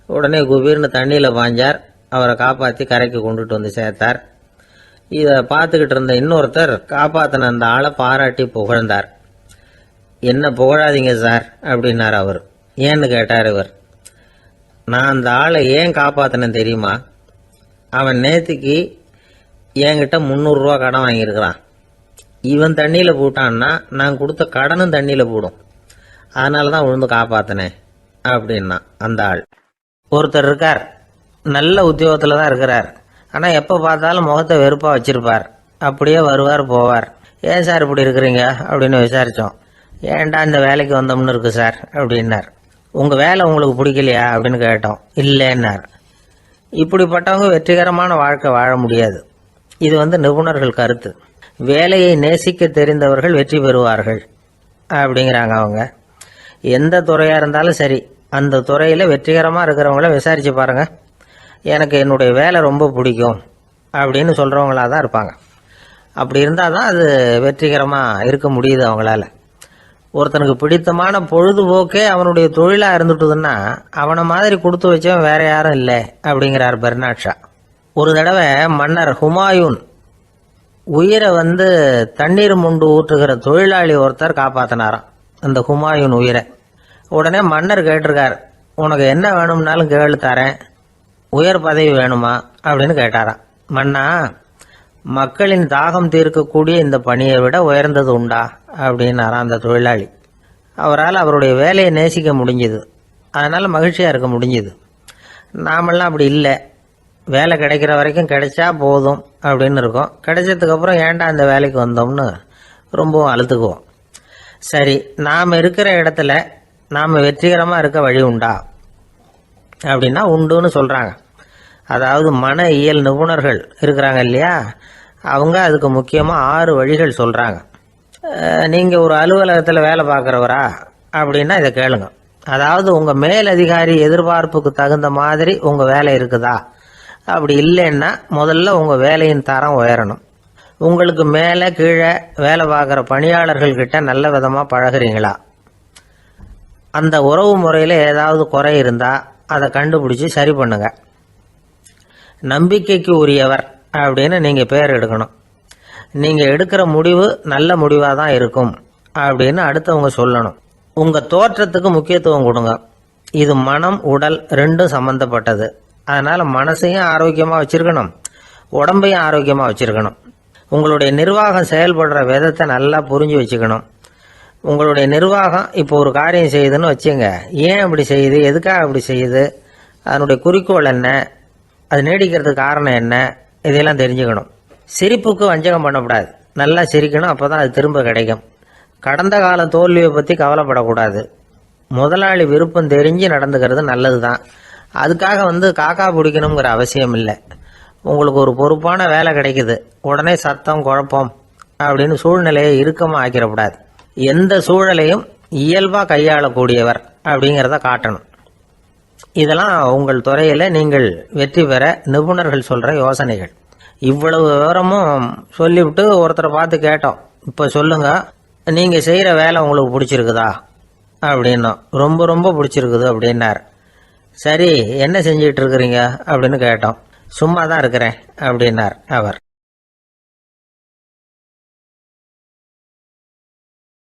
உடனே குபீர்னு தண்ணியில் பாஞ்சார். அவரை காப்பாற்றி கரைக்கு கொண்டுட்டு வந்து சேர்த்தார். இதை பார்த்துக்கிட்டு இருந்த இன்னொருத்தர் காப்பாற்றின அந்த ஆளை பாராட்டி புகழ்ந்தார். என்ன புகழாதீங்க சார் அப்படின்னார் அவர். ஏன்னு கேட்டார் இவர். நான் அந்த ஆளை ஏன் காப்பாற்றினேன் தெரியுமா? அவன் நேற்றுக்கு என்கிட்ட 300 ரூபா கடன் வாங்கியிருக்கிறான். இவன் தண்ணியில் போட்டான்னா நான் கொடுத்த கடனும் தண்ணியில் போடும். அதனால தான் விழுந்து காப்பாற்றினேன் அப்படின்னா அந்த ஆள். ஒருத்தர் இருக்கார், நல்ல உத்தியோகத்தில் தான் இருக்கிறார். ஆனால் எப்போ பார்த்தாலும் முகத்தை வெறுப்பாக வச்சிருப்பார். அப்படியே வருவார் போவார். ஏன் சார் இப்படி இருக்கிறீங்க அப்படின்னு விசாரித்தோம். ஏன்டா இந்த வேலைக்கு வந்தோம்னு இருக்கு சார் அப்படின்னார். உங்கள் வேலை உங்களுக்கு பிடிக்கலையா அப்படின்னு கேட்டோம். இல்லைன்னார். இப்படிப்பட்டவங்க வெற்றிகரமான வாழ்க்கை வாழ முடியாது. இது நிபுணர்கள் கருத்து. வேலையை நேசிக்க தெரிந்தவர்கள் வெற்றி பெறுவார்கள் அப்படிங்கிறாங்க அவங்க. எந்த துறையாக இருந்தாலும் சரி, அந்த துறையில் வெற்றிகரமாக இருக்கிறவங்கள விசாரித்து பாருங்கள். எனக்கு என்னுடைய வேலை ரொம்ப பிடிக்கும் அப்படின்னு சொல்கிறவங்களாக தான் இருப்பாங்க. அப்படி இருந்தால் தான் அது வெற்றிகரமாக இருக்க முடியுது அவங்களால. ஒருத்தனுக்கு பிடித்தமான பொழுதுபோக்கே அவனுடைய தொழிலாக இருந்துட்டுதுன்னா அவனை மாதிரி கொடுத்து வச்சவன் வேற யாரும் இல்லை அப்படிங்கிறார் பெர்னாட் ஷா. ஒரு தடவை மன்னர் ஹுமாயூன் உயிரை தண்ணீர் முண்டு ஊற்றுகிற தொழிலாளி ஒருத்தர் காப்பாற்றினாராம் அந்த ஹுமாயூன் உயிரை. உடனே மன்னர் கேட்டிருக்கார், உனக்கு என்ன வேணும்னாலும் கேளு தரேன், உயர் பதவி வேணுமா அப்படின்னு கேட்டாராம். மன்னா, மக்களின் தாகம் தீர்க்கக்கூடிய இந்த பணியை விட உயர்ந்தது உண்டா அப்படின்னாராம் அந்த தொழிலாளி. அவரால் அவருடைய வேலையை நேசிக்க முடிஞ்சுது. அதனால் மகிழ்ச்சியாக இருக்க முடிஞ்சுது. நாமெல்லாம் அப்படி இல்லை. வேலை கிடைக்கிற வரைக்கும் கிடைச்சா போதும் அப்படின்னு இருக்கோம். கிடைச்சதுக்கப்புறம் ஏன்டா அந்த வேலைக்கு வந்தோம்னு ரொம்பவும் அழுத்துக்குவோம். சரி, நாம் இருக்கிற இடத்துல நாம் வெற்றிகரமாக இருக்க வழி உண்டா அப்படின்னா உண்டுன்னு சொல்கிறாங்க. அதாவது மன இயல் நிபுணர்கள் இருக்கிறாங்க இல்லையா, அவங்க அதுக்கு முக்கியமாக 6 வழிகள் சொல்கிறாங்க. நீங்கள் ஒரு அலுவலகத்தில் வேலை பார்க்குறவரா அப்படின்னா இதை கேளுங்க. அதாவது உங்கள் மேலதிகாரி எதிர்பார்ப்புக்கு தகுந்த மாதிரி உங்கள் வேலை இருக்குதா? அப்படி இல்லைன்னா முதல்ல உங்கள் வேலையின் தரம் உயரணும். உங்களுக்கு மேலே கீழே வேலை பார்க்குற பணியாளர்கள்கிட்ட நல்ல விதமாக பழகிறீங்களா? அந்த உறவு முறையில் ஏதாவது குறை இருந்தால் அதை கண்டுபிடிச்சி சரி பண்ணுங்க. நம்பிக்கைக்கு உரியவர் அப்படின்னு நீங்கள் பேர் எடுக்கணும். நீங்கள் எடுக்கிற முடிவு நல்ல முடிவாக தான் இருக்கும் அப்படின்னு அடுத்தவங்க சொல்லணும். உங்கள் தோற்றத்துக்கு முக்கியத்துவம் கொடுங்க. இது மனம் உடல் ரெண்டும் சம்மந்தப்பட்டது. அதனால் மனசையும் ஆரோக்கியமாக வச்சுருக்கணும், உடம்பையும் ஆரோக்கியமாக வச்சுருக்கணும். உங்களுடைய நிர்வாகம் செயல்படுற விதத்தை நல்லா புரிஞ்சு வச்சுக்கணும். உங்களுடைய நிர்வாகம் இப்போ ஒரு காரியம் செய்யுதுன்னு வச்சுங்க, ஏன் அப்படி செய்யுது, எதுக்காக அப்படி செய்யுது, அதனுடைய குறிக்கோள் என்ன, அது நீடிக்கிறதுக்கு காரணம் என்ன, இதையெல்லாம் தெரிஞ்சுக்கணும். சிரிப்புக்கு வஞ்சகம் பண்ணக்கூடாது. நல்லா சிரிக்கணும், அப்போ தான் அது திரும்ப கிடைக்கும். கடந்த கால தோல்வியை பற்றி கவலைப்படக்கூடாது. முதலாளி விருப்பம் தெரிஞ்சு நடந்துக்கிறது நல்லது தான். அதுக்காக காக்கா பிடிக்கணுங்கிற அவசியம் இல்லை. உங்களுக்கு ஒரு பொறுப்பான வேலை கிடைக்குது, உடனே சத்தம் குழப்பம் அப்படின்னு சூழ்நிலையை இறுக்கமாக ஆக்கிடக்கூடாது. எந்த சூழலையும் இயல்பாக கையாளக்கூடியவர் அப்படிங்கிறத காட்டணும். இதெல்லாம் உங்கள் துறையில் நீங்கள் வெற்றி பெற நிபுணர்கள் சொல்கிற யோசனைகள். இவ்வளவு விவரமும் சொல்லிவிட்டு ஒருத்தரை பார்த்து கேட்டோம், இப்போ சொல்லுங்க, நீங்கள் செய்கிற வேலை உங்களுக்கு பிடிச்சிருக்குதா அப்படின்னா. ரொம்ப ரொம்ப பிடிச்சிருக்குது அப்படின்னார். சரி, என்ன செஞ்சிட்டு இருக்கிறீங்க அப்படின்னு கேட்டோம். சும்மா தான் இருக்கிறேன் அப்படின்னார் அவர்.